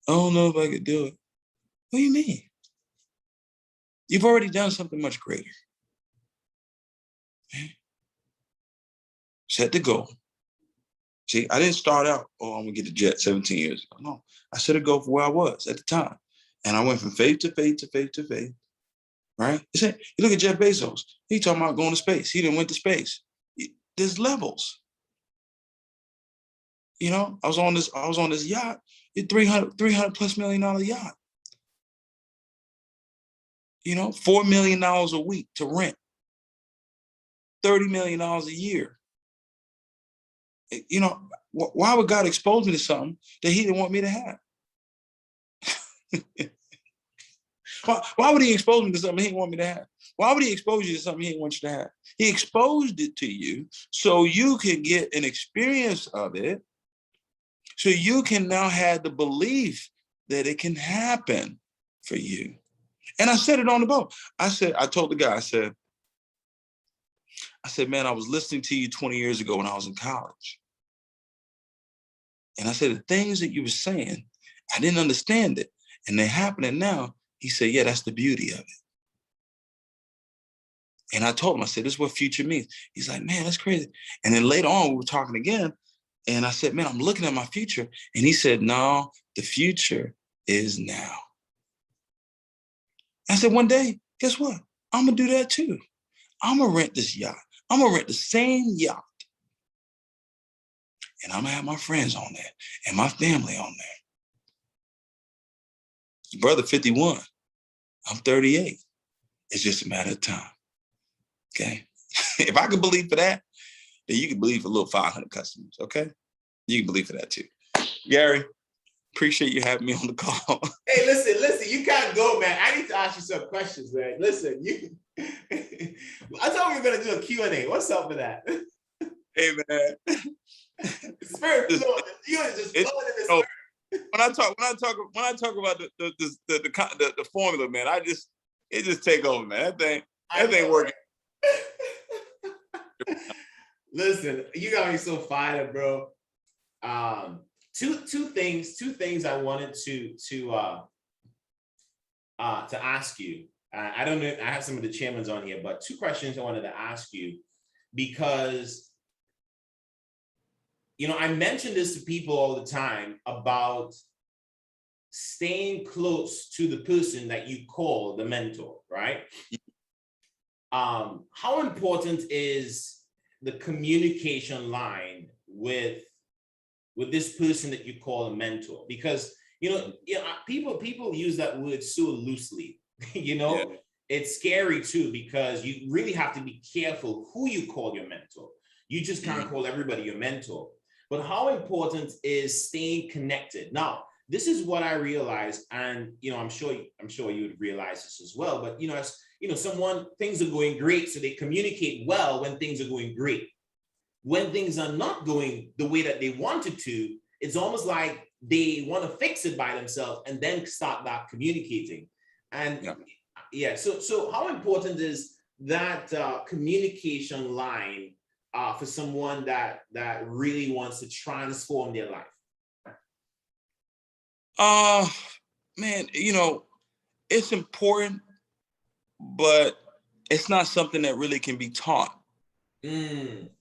I don't know if I could do it. What do you mean? You've already done something much greater. Set the goal. See, I didn't start out, oh, I'm gonna get the jet 17 years ago. No, I set a goal for where I was at the time. And I went from faith to faith to faith to faith, right? You look at Jeff Bezos, he talking about going to space. He didn't went to space. There's levels. You know, I was on this yacht, $300 plus million yacht. You know, $4 million a week to rent, $30 million a year. You know, why would God expose me to something that he didn't want me to have? Why would he expose me to something he didn't want me to have? Why would he expose you to something he didn't want you to have? He exposed it to you so you can get an experience of it, so you can now have the belief that it can happen for you. And I said it on the boat. I told the guy, I said, man, I was listening to you 20 years ago when I was in college. And I said, the things that you were saying, I didn't understand it. And they're happening now. He said, yeah, that's the beauty of it. And I told him, I said, this is what future means. He's like, man, that's crazy. And then later on, we were talking again. And I said, man, I'm looking at my future. And he said, no, the future is now. I said, one day, guess what? I'm going to do that too. I'm going to rent this yacht. I'm going to rent the same yacht. And I'm going to have my friends on there and my family on there. Your brother 51. I'm 38. It's just a matter of time. Okay? If I can believe for that, then you can believe for a little 500 customers. Okay? You can believe for that too. Gary, appreciate you having me on the call. Hey, listen, you can't go, man. I need to ask you some questions, man. Listen, I thought we were going to do a Q&A. What's up with that? Hey man, Spirit just, flowing. You are just it, flowing in the you know, spirit. when I talk about the formula, man, it just take over, man. That thing working. Listen, you got me so fired up, bro. Two things I wanted to ask you. I don't know. I have some of the chairmans on here, but two questions I wanted to ask you because I mention this to people all the time about staying close to the person that you call the mentor, right? How important is the communication line with this person that you call a mentor? Because people use that word so loosely. Yeah. It's scary too, because you really have to be careful who you call your mentor. You just can't call everybody your mentor. But how important is staying connected? Now, this is what I realized, and I'm sure you would realize this as well. But as things are going great, so they communicate well when things are going great. When things are not going the way that they wanted to, it's almost like they want to fix it by themselves and then start back communicating. And so how important is that communication line for someone that really wants to transform their life? Man, it's important, but it's not something that really can be taught. It's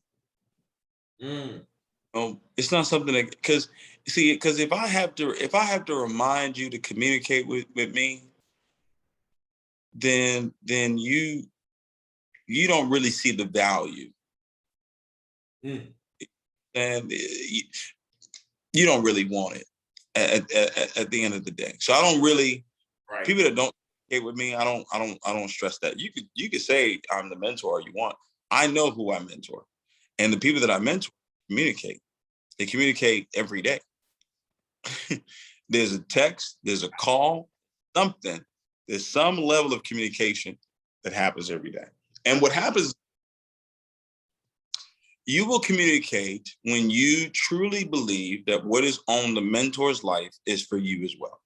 not something that, because if I have to remind you to communicate with me, then you don't really see the value, and you don't really want it at the end of the day. So I don't really, people that don't communicate with me, I don't stress that. You could say I'm the mentor you want. I know who I mentor, and the people that I mentor communicate. They communicate every day. There's a text, there's a call, something. There's some level of communication that happens every day. And what happens, you will communicate when you truly believe that what is on the mentor's life is for you as well.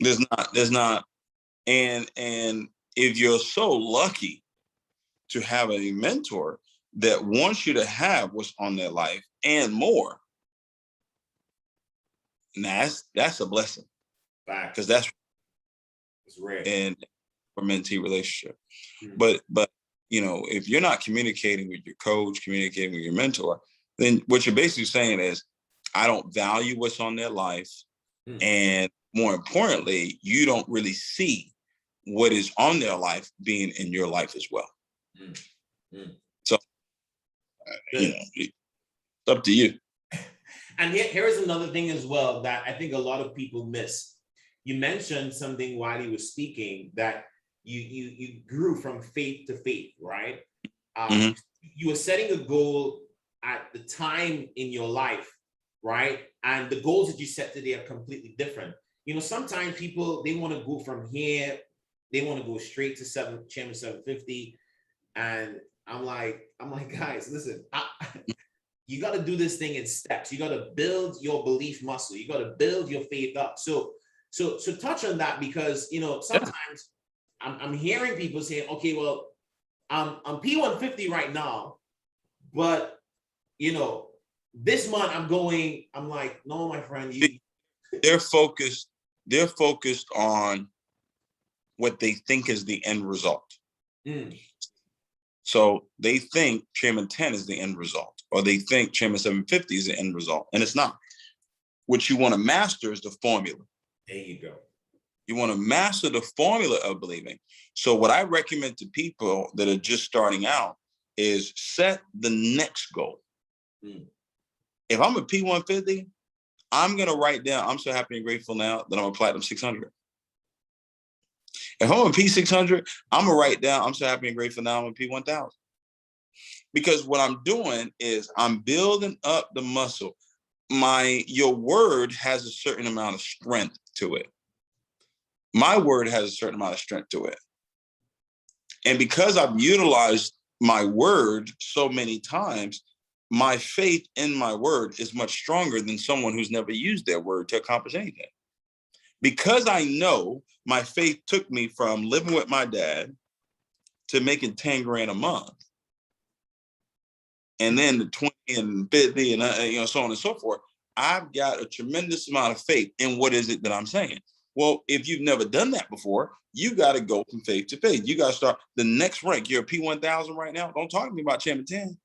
There's not, and if you're so lucky to have a mentor that wants you to have what's on their life and more, and that's a blessing, because that's rare in a mentee relationship. But if you're not communicating with your coach, communicating with your mentor, then what you're basically saying is, I don't value what's on their life, and more importantly, you don't really see what is on their life being in your life as well. So it's up to you. And here is another thing as well that I think a lot of people miss. You mentioned something while you were speaking, that you grew from faith to faith, right? You were setting a goal at the time in your life, right? And the goals that you set today are completely different. Sometimes people, they want to go from here, they want to go straight to Chairman 750, and I'm like, guys, listen, you got to do this thing in steps. You got to build your belief muscle. You got to build your faith up. So touch on that, because sometimes I'm hearing people saying, okay, well, I'm P150 right now, but this month I'm like, no, my friend, they're focused on what they think is the end result. So they think Chairman 10 is the end result, or they think Chairman 750 is the end result, and it's not. What you want to master is the formula. There you go. You want to master the formula of believing. So what I recommend to people that are just starting out is set the next goal. If I'm a P150, I'm going to write down, I'm so happy and grateful now that I'm a Platinum 600. If I'm a P600, I'm going to write down, I'm so happy and grateful now I'm a P1000. Because what I'm doing is I'm building up the muscle. Your word has a certain amount of strength to it. My word has a certain amount of strength to it. And because I've utilized my word so many times, my faith in my word is much stronger than someone who's never used their word to accomplish anything. Because I know my faith took me from living with my dad to making 10 grand a month, and then the 20 and 50 and so on and so forth. I've got a tremendous amount of faith in what is it that I'm saying. Well, if you've never done that before, you got to go from faith to faith. You got to start the next rank. You're a P1000 right now. Don't talk to me about Chairman 10.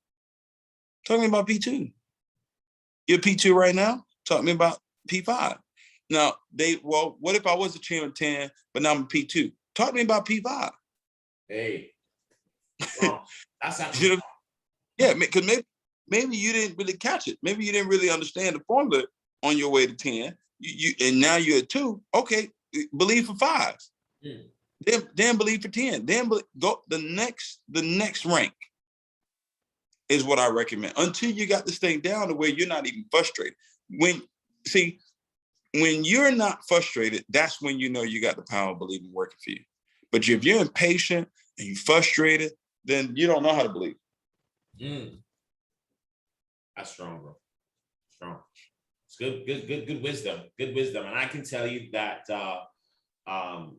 Talk to me about P2. You're P2 right now. Talk to me about P5. Now, what if I was a Chairman 10, but now I'm a P2? Talk to me about P5. Hey, well, that's actually, yeah, because maybe you didn't really catch it. Maybe you didn't really understand the formula on your way to 10. And now you're at 2. Okay, believe for 5. Then believe for 10. Then go the next rank is what I recommend, until you got this thing down to where you're not even frustrated. When you're not frustrated, that's when you know you got the power of believing working for you. But if you're impatient and you're frustrated, then you don't know how to believe. That's strong, bro. Strong. It's good wisdom. Good wisdom. And I can tell you that, man,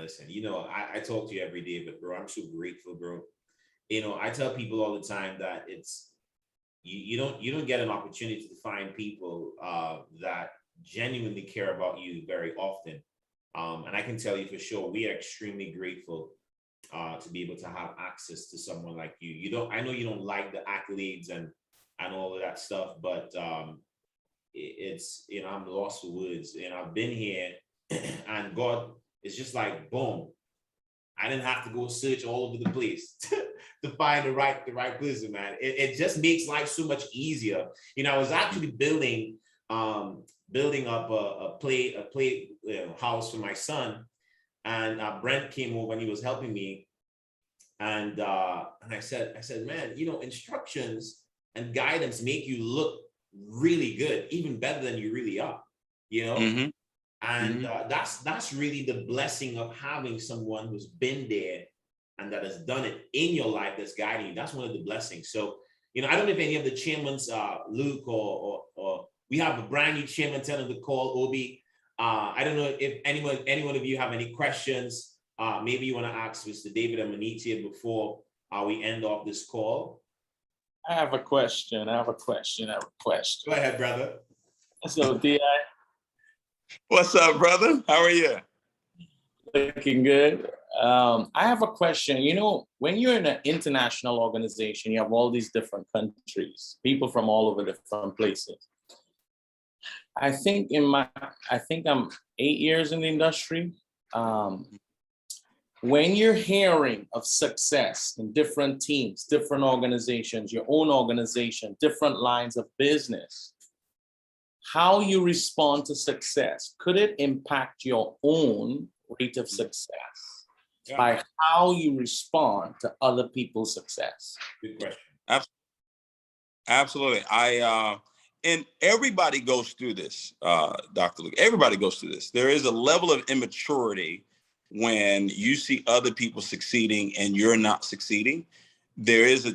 listen, I talk to you every day, but bro, I'm so grateful, bro. I tell people all the time that it's, you don't get an opportunity to find people that genuinely care about you very often. And I can tell you for sure, we are extremely grateful to be able to have access to someone like you. I know you don't like the accolades and all of that stuff, but it's, I'm lost for words. I've been here and God is just like, boom. I didn't have to go search all over the place to find the right person, man. It just makes life so much easier. I was actually building up a play house for my son, and Brent came over and he was helping me, and I said, man, instructions and guidance make you look really good, even better than you really are, Mm-hmm. And that's really the blessing of having someone who's been there and that has done it in your life, that's guiding you. That's one of the blessings. So, I don't know if any of the chairmen, Luke or we have a brand new chairman telling the call, Obi. I don't know if anyone of you have any questions. Maybe you want to ask Mr. David and Manitia before we end off this call. I have a question. Go ahead, brother. So, Di, what's up, brother? How are you? looking good. I have a question. When you're in an international organization, you have all these different countries, people from all over different places. I think I'm 8 years in the industry. When you're hearing of success in different teams, different organizations, your own organization, different lines of business, how you respond to success, could it impact your own rate of success by how you respond to other people's success? Good question. Absolutely. And everybody goes through this, Dr. Luke. Everybody goes through this. There is a level of immaturity when you see other people succeeding and you're not succeeding. There is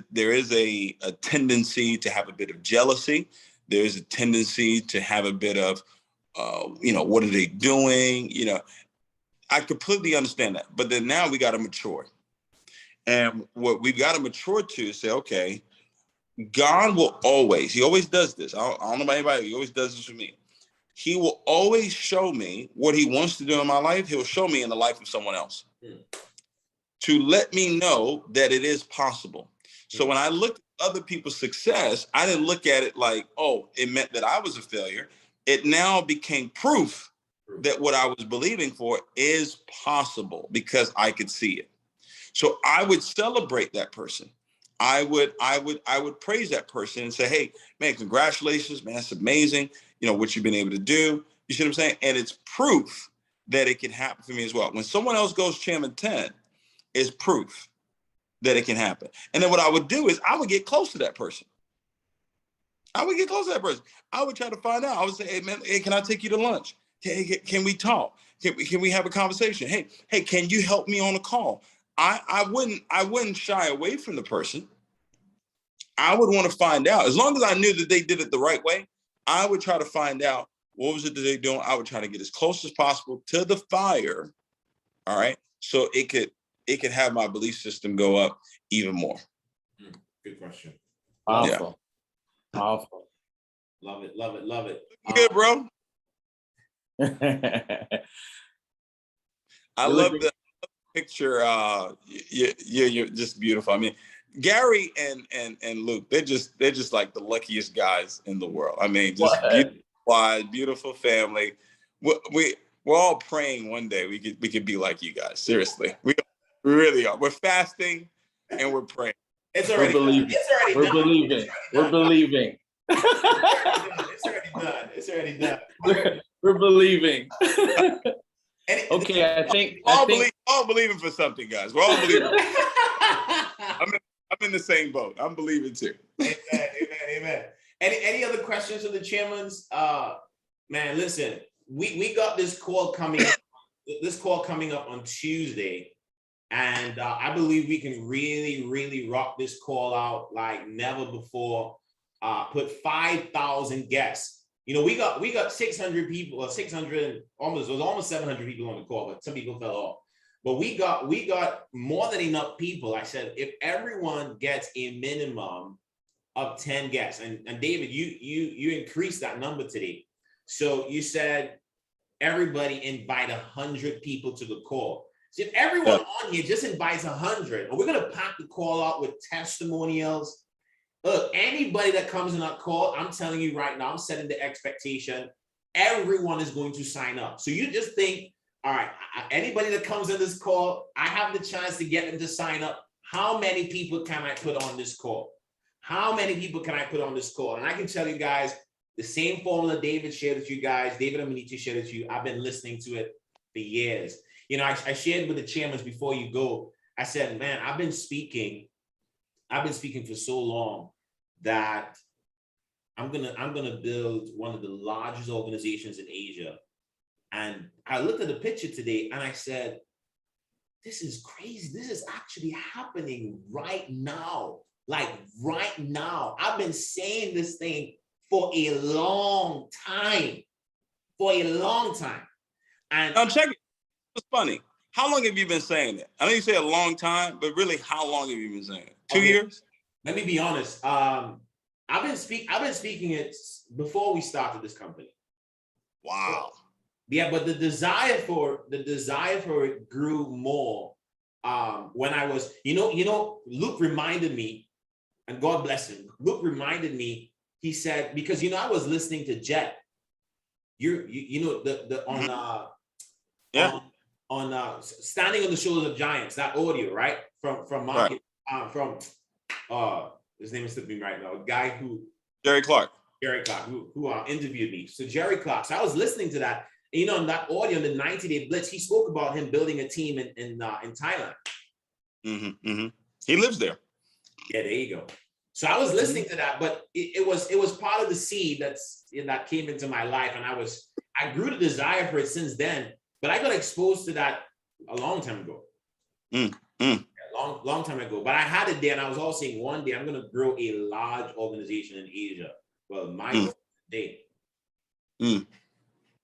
a tendency to have a bit of jealousy. There's a tendency to have a bit of, what are they doing? I completely understand that. But then now we got to mature. And what we've got to mature to is say, okay, God will always, he always does this. I don't know about anybody, he always does this for me. He will always show me what he wants to do in my life. He'll show me in the life of someone else to let me know that it is possible. So when I looked at other people's success, I didn't look at it like, oh, it meant that I was a failure. It now became proof that what I was believing for is possible because I could see it. So I would celebrate that person. I would praise that person and say, hey, man, congratulations, man, that's amazing. What you've been able to do. You see what I'm saying? And it's proof that it can happen for me as well. When someone else goes Chairman 10, it's proof that it can happen. And then what I would do is I would get close to that person. I would try to find out. I would say, hey, man, hey, can I take you to lunch? Hey, can we talk? Can we have a conversation? Hey, can you help me on a call? I wouldn't shy away from the person. I would want to find out. As long as I knew that they did it the right way, I would try to find out what was it that they're doing. I would try to get as close as possible to the fire. All right. So it could have my belief system go up even more. Good question. Powerful. Yeah. Powerful. Love it. Love it. Love it. Good, bro. I love the picture. You're just beautiful. I mean, Gary and Luke, they're just like the luckiest guys in the world. I mean, just beautiful family. We're all praying one day we could be like you guys. Seriously, we really are. We're fasting and we're praying. It's already done. We're believing. We're believing. It's already done. It's already done. We're believing. Okay, I think all believing for something, guys. We're all believing. I'm in the same boat. I'm believing too. Amen. Any other questions of the chairmans? Man, listen, we got this call coming up on Tuesday, and I believe we can really rock this call out like never before. Put 5,000 guests. You know, we got 600 people, or 600, almost 700 people on the call, but some people fell off. But we got more than enough people. I said, if everyone gets a minimum of 10 guests, and David, you increased that number today. So you said everybody invite 100 people to the call. So if everyone on here just invites 100, and we're gonna pack the call out with testimonials. Look, anybody that comes in that call, I'm telling you right now, I'm setting the expectation, everyone is going to sign up. So you just think, all right, anybody that comes in this call, I have the chance to get them to sign up. How many people can I put on this call? How many people can I put on this call? And I can tell you guys, the same formula David shared with you guys, David Amaniti shared with you, I've been listening to it for years. You know, I shared with the chairmans before you go, I said, man, I've been speaking for so long that I'm gonna build one of the largest organizations in Asia. And I looked at the picture today and I said, this is crazy. This is actually happening right now. Like right now. I've been saying this thing for a long time. And now check it. It's funny. How long have you been saying it? I know you say a long time, but really, how long have you been saying it? 2 years? Let me be honest. I've been speaking it before we started this company. Wow. Yeah, but the desire for it grew more when I was, Luke reminded me, and God bless him. Luke reminded me. He said, because I was listening to Jet. On Standing on the Shoulders of Giants, that audio, right? From market, right. His name is slipping me right now. A guy who Jerry Clark, who interviewed me. So Jerry Clark. So I was listening to that. And, in that audio, in the 90-day blitz, he spoke about him building a team in Thailand. Mm-hmm, mm-hmm. He lives there. Yeah, there you go. So I was listening to that, but it was part of the seed that came into my life, and I grew the desire for it since then. But I got exposed to that a long time ago. Long time ago. But I had it there, and I was also saying one day I'm going to grow a large organization in Asia. Well, my goal today.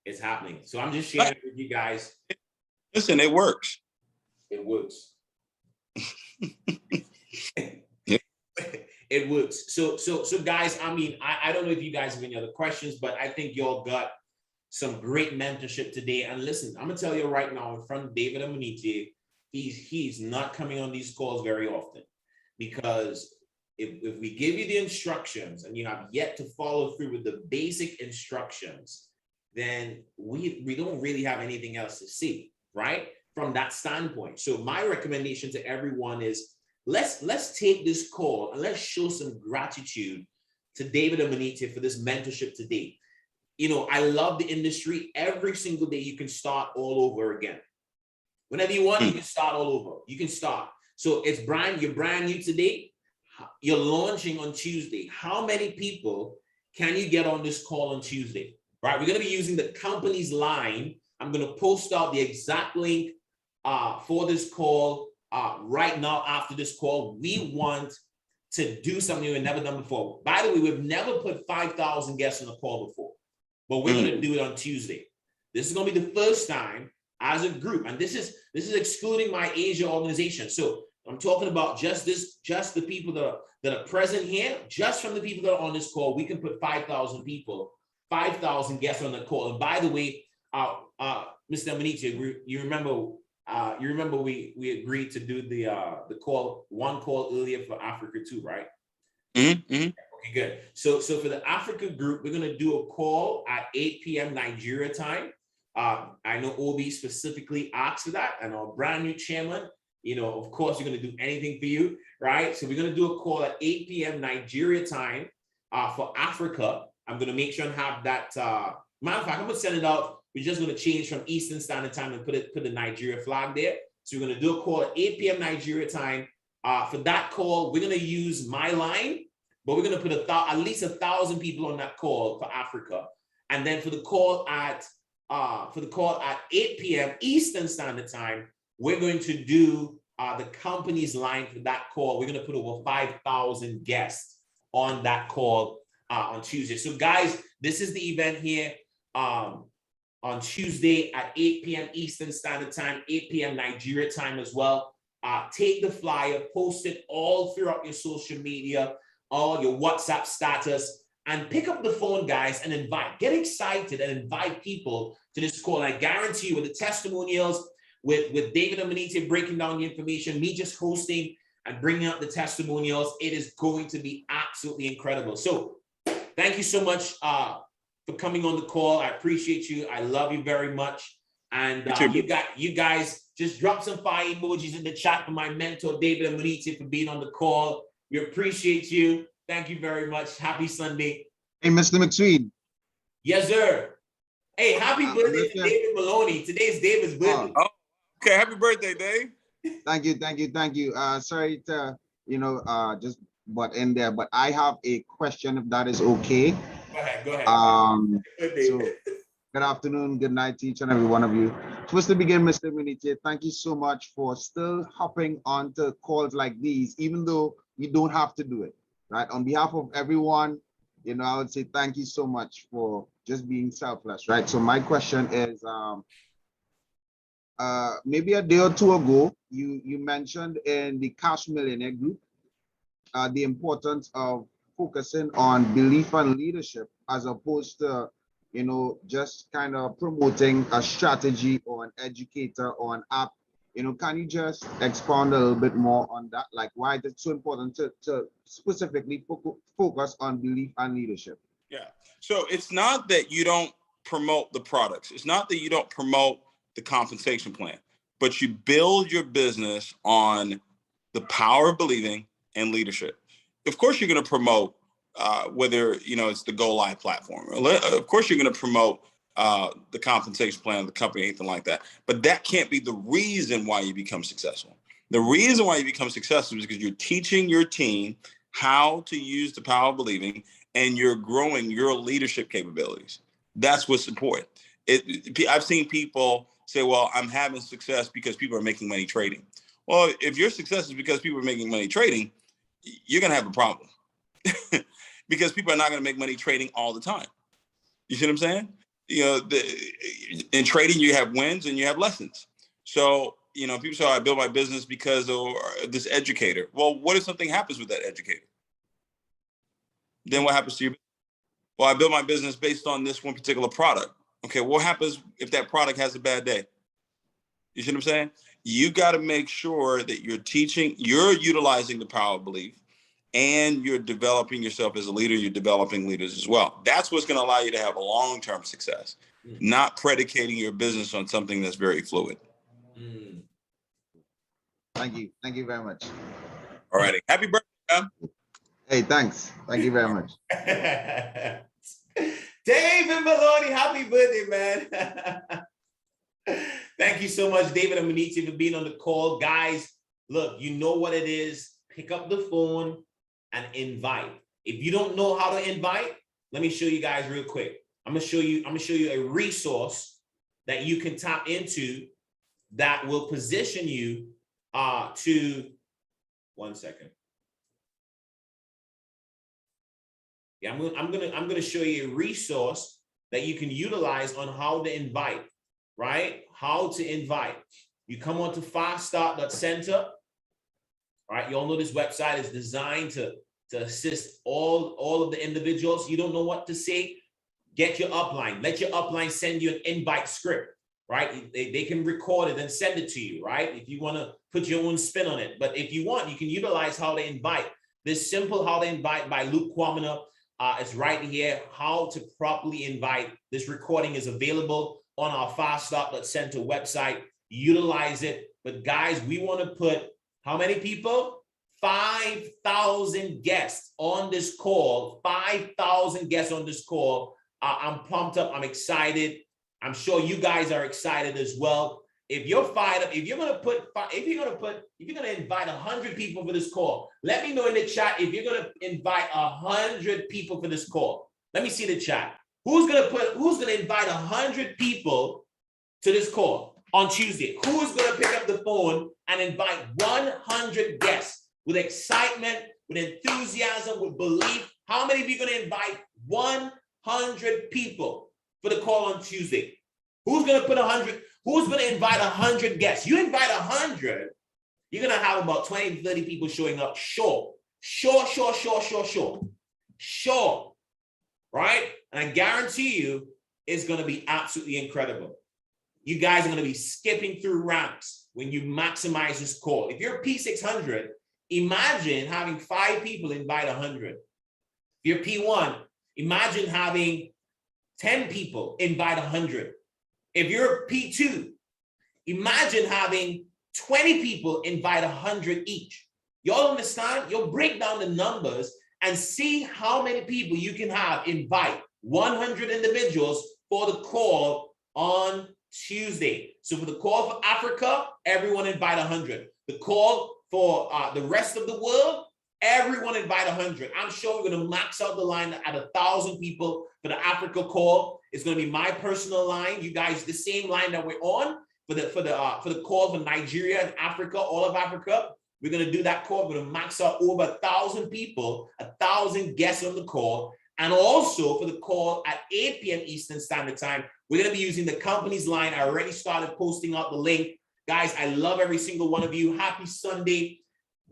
It's happening. So I'm just sharing it with you guys. Listen, it works. It works. It works. So guys, I mean, I don't know if you guys have any other questions, but I think y'all got some great mentorship today. And listen, I'm gonna tell you right now, in front of David Amaniti, he's not coming on these calls very often, because if we give you the instructions and you have yet to follow through with the basic instructions, then we don't really have anything else to see, right? From that standpoint. So my recommendation to everyone is, let's take this call and let's show some gratitude to David Amaniti for this mentorship today. I love the industry. Every single day you can start all over again. Whenever you want, you can start all over. You can start. So it's Brian, you're brand new today. You're launching on Tuesday. How many people can you get on this call on Tuesday? Right? We're going to be using the company's line. I'm going to post out the exact link for this call right now after this call, we want to do something we've never done before. By the way, we've never put 5,000 guests on the call before, but we're going to do it on Tuesday. This is going to be the first time as a group, and this is excluding my Asia organization. So I'm talking about just the people that are present here. Just from the people that are on this call, we can put 5,000 people, 5,000 guests on the call. And by the way, Mr. Amanitia, you remember we agreed to do the one call earlier for Africa too, right? Okay, good. So for the Africa group, we're gonna do a call at 8 p.m. Nigeria time. I know OB specifically asked for that, and our brand new chairman, of course, we're going to do anything for you, right? So we're going to do a call at 8 p.m. Nigeria time for Africa. I'm going to make sure and have that. Matter of fact, I'm going to send it out. We're just going to change from Eastern Standard Time and put the Nigeria flag there. So we're going to do a call at 8 p.m. Nigeria time. For that call, we're going to use my line, but we're going to put at least 1,000 people on that call for Africa. And then for the call at 8 p.m. Eastern Standard Time, we're going to do the company's line for that call. We're going to put over 5,000 guests on that call on Tuesday. So guys, this is the event here on Tuesday at 8 p.m. Eastern Standard Time, 8 p.m. Nigeria time as well. Take the flyer, post it all throughout your social media, all your WhatsApp status, and pick up the phone, guys, and get excited and invite people to this call. I guarantee you, with the testimonials, with David Amanite breaking down the information, me just hosting and bringing up the testimonials, it is going to be absolutely incredible. So thank you so much for coming on the call. I appreciate you. I love you very much. And you guys just drop some fire emojis in the chat for my mentor, David Amanite, for being on the call. We appreciate you. Thank you very much. Happy Sunday. Hey, Mr. McSween. Yes, sir. Hey, happy birthday to David Maloney. Today's David's birthday. Oh, okay. Happy birthday, Dave. Thank you. Sorry to, just butt in there, but I have a question, if that is okay. Go ahead. So good afternoon, good night to each and every one of you. First to begin, Mr. Munite, thank you so much for still hopping onto calls like these, even though you don't have to do it. Right, on behalf of everyone, I would say thank you so much for just being selfless, right? So my question is, maybe a day or two ago, you mentioned in the Cash Millionaire group, the importance of focusing on belief and leadership as opposed to, just kind of promoting a strategy or an educator or an app. Can you just expound a little bit more on that? Like why is it so important to specifically focus on belief and leadership? Yeah. So it's not that you don't promote the products. It's not that you don't promote the compensation plan, but you build your business on the power of believing and leadership. Of course, you're going to promote whether, it's the Go Live platform. Of course, you're going to promote the compensation plan of the company, anything like that. But that can't be the reason why you become successful. The reason why you become successful is because you're teaching your team how to use the power of believing and you're growing your leadership capabilities. That's what's important. I've seen people say, well, I'm having success because people are making money trading. Well, if your success is because people are making money trading, you're going to have a problem because people are not going to make money trading all the time. You see what I'm saying? In trading, you have wins and you have lessons. So, people say, I built my business because of this educator. Well, what if something happens with that educator? Then what happens to you? Well, I built my business based on this one particular product. Okay, what happens if that product has a bad day? You see what I'm saying? You got to make sure that you're utilizing the power of belief and you're developing yourself as a leader, you're developing leaders as well. That's what's going to allow you to have a long-term success, not predicating your business on something that's very fluid. Thank you. Thank you very much. All righty. Happy birthday, man. Hey, thanks. Thank you very much. David Maloney, happy birthday, man. Thank you so much, David Amanite, for being on the call. Guys, look, you know what it is. Pick up the phone and invite. If you don't know how to invite, let me show you guys real quick. I'm gonna show you a resource that you can tap into that will position you to 1 second. Yeah, I'm gonna show you a resource that you can utilize on how to invite, right? How to invite. You come on to faststart.center, right? You all know this website is designed to assist all of the individuals. You don't know what to say, get your upline. Let your upline send you an invite script, right? They can record it and send it to you, right? If you want to put your own spin on it. But if you want, you can utilize how to invite. This simple how to invite by Luke Kwamina. It's right here, how to properly invite. This recording is available on our faststart.center website. Utilize it. But guys, we want to put how many people? 5,000 guests on this call. 5,000 guests on this call. I'm pumped up. I'm excited. I'm sure you guys are excited as well. If you're fired up, if you're gonna invite 100 people for this call, let me know in the chat if you're gonna invite 100 people for this call. Let me see the chat. Who's gonna invite 100 people to this call on Tuesday? Who's gonna pick up the phone and invite 100 guests with excitement, with enthusiasm, with belief? How many of you are gonna invite 100 people for the call on Tuesday? Who's gonna put 100? Who's going to invite 100 guests? You invite 100, you're going to have about 20 to 30 people showing up. Sure, right? And I guarantee you, it's going to be absolutely incredible. You guys are going to be skipping through ranks when you maximize this call. If you're P600, imagine having 5 people invite 100. If you're P1, imagine having 10 people invite 100. If you're P2, imagine having 20 people invite 100 each. Y'all understand? You'll break down the numbers and see how many people you can have invite 100 individuals for the call on Tuesday. So for the call for Africa, everyone invite 100. The call for the rest of the world, everyone invite 100. I'm sure we're going to max out the line at 1,000 people for the Africa call. It's going to be my personal line. You guys, the same line that we're on for the call for Nigeria and Africa, all of Africa. We're going to do that call. We're going to max out over 1,000 people, 1,000 guests on the call. And also for the call at 8 p.m. Eastern Standard Time, we're going to be using the company's line. I already started posting out the link. Guys, I love every single one of you. Happy Sunday.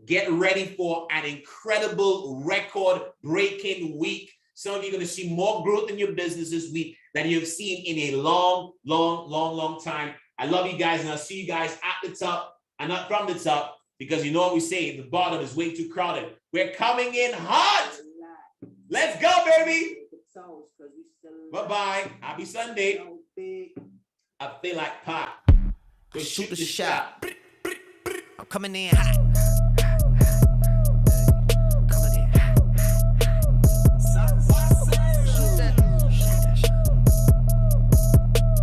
Get ready for an incredible record-breaking week. Some of you are going to see more growth in your business this week than you've seen in a long time. I love you guys, and I'll see you guys at the top and not from the top, because you know what we say, the bottom is way too crowded. We're coming in hot. Let's go, baby. Bye-bye. Happy Sunday. I feel like pop. Go shoot the shot. I'm coming in hot.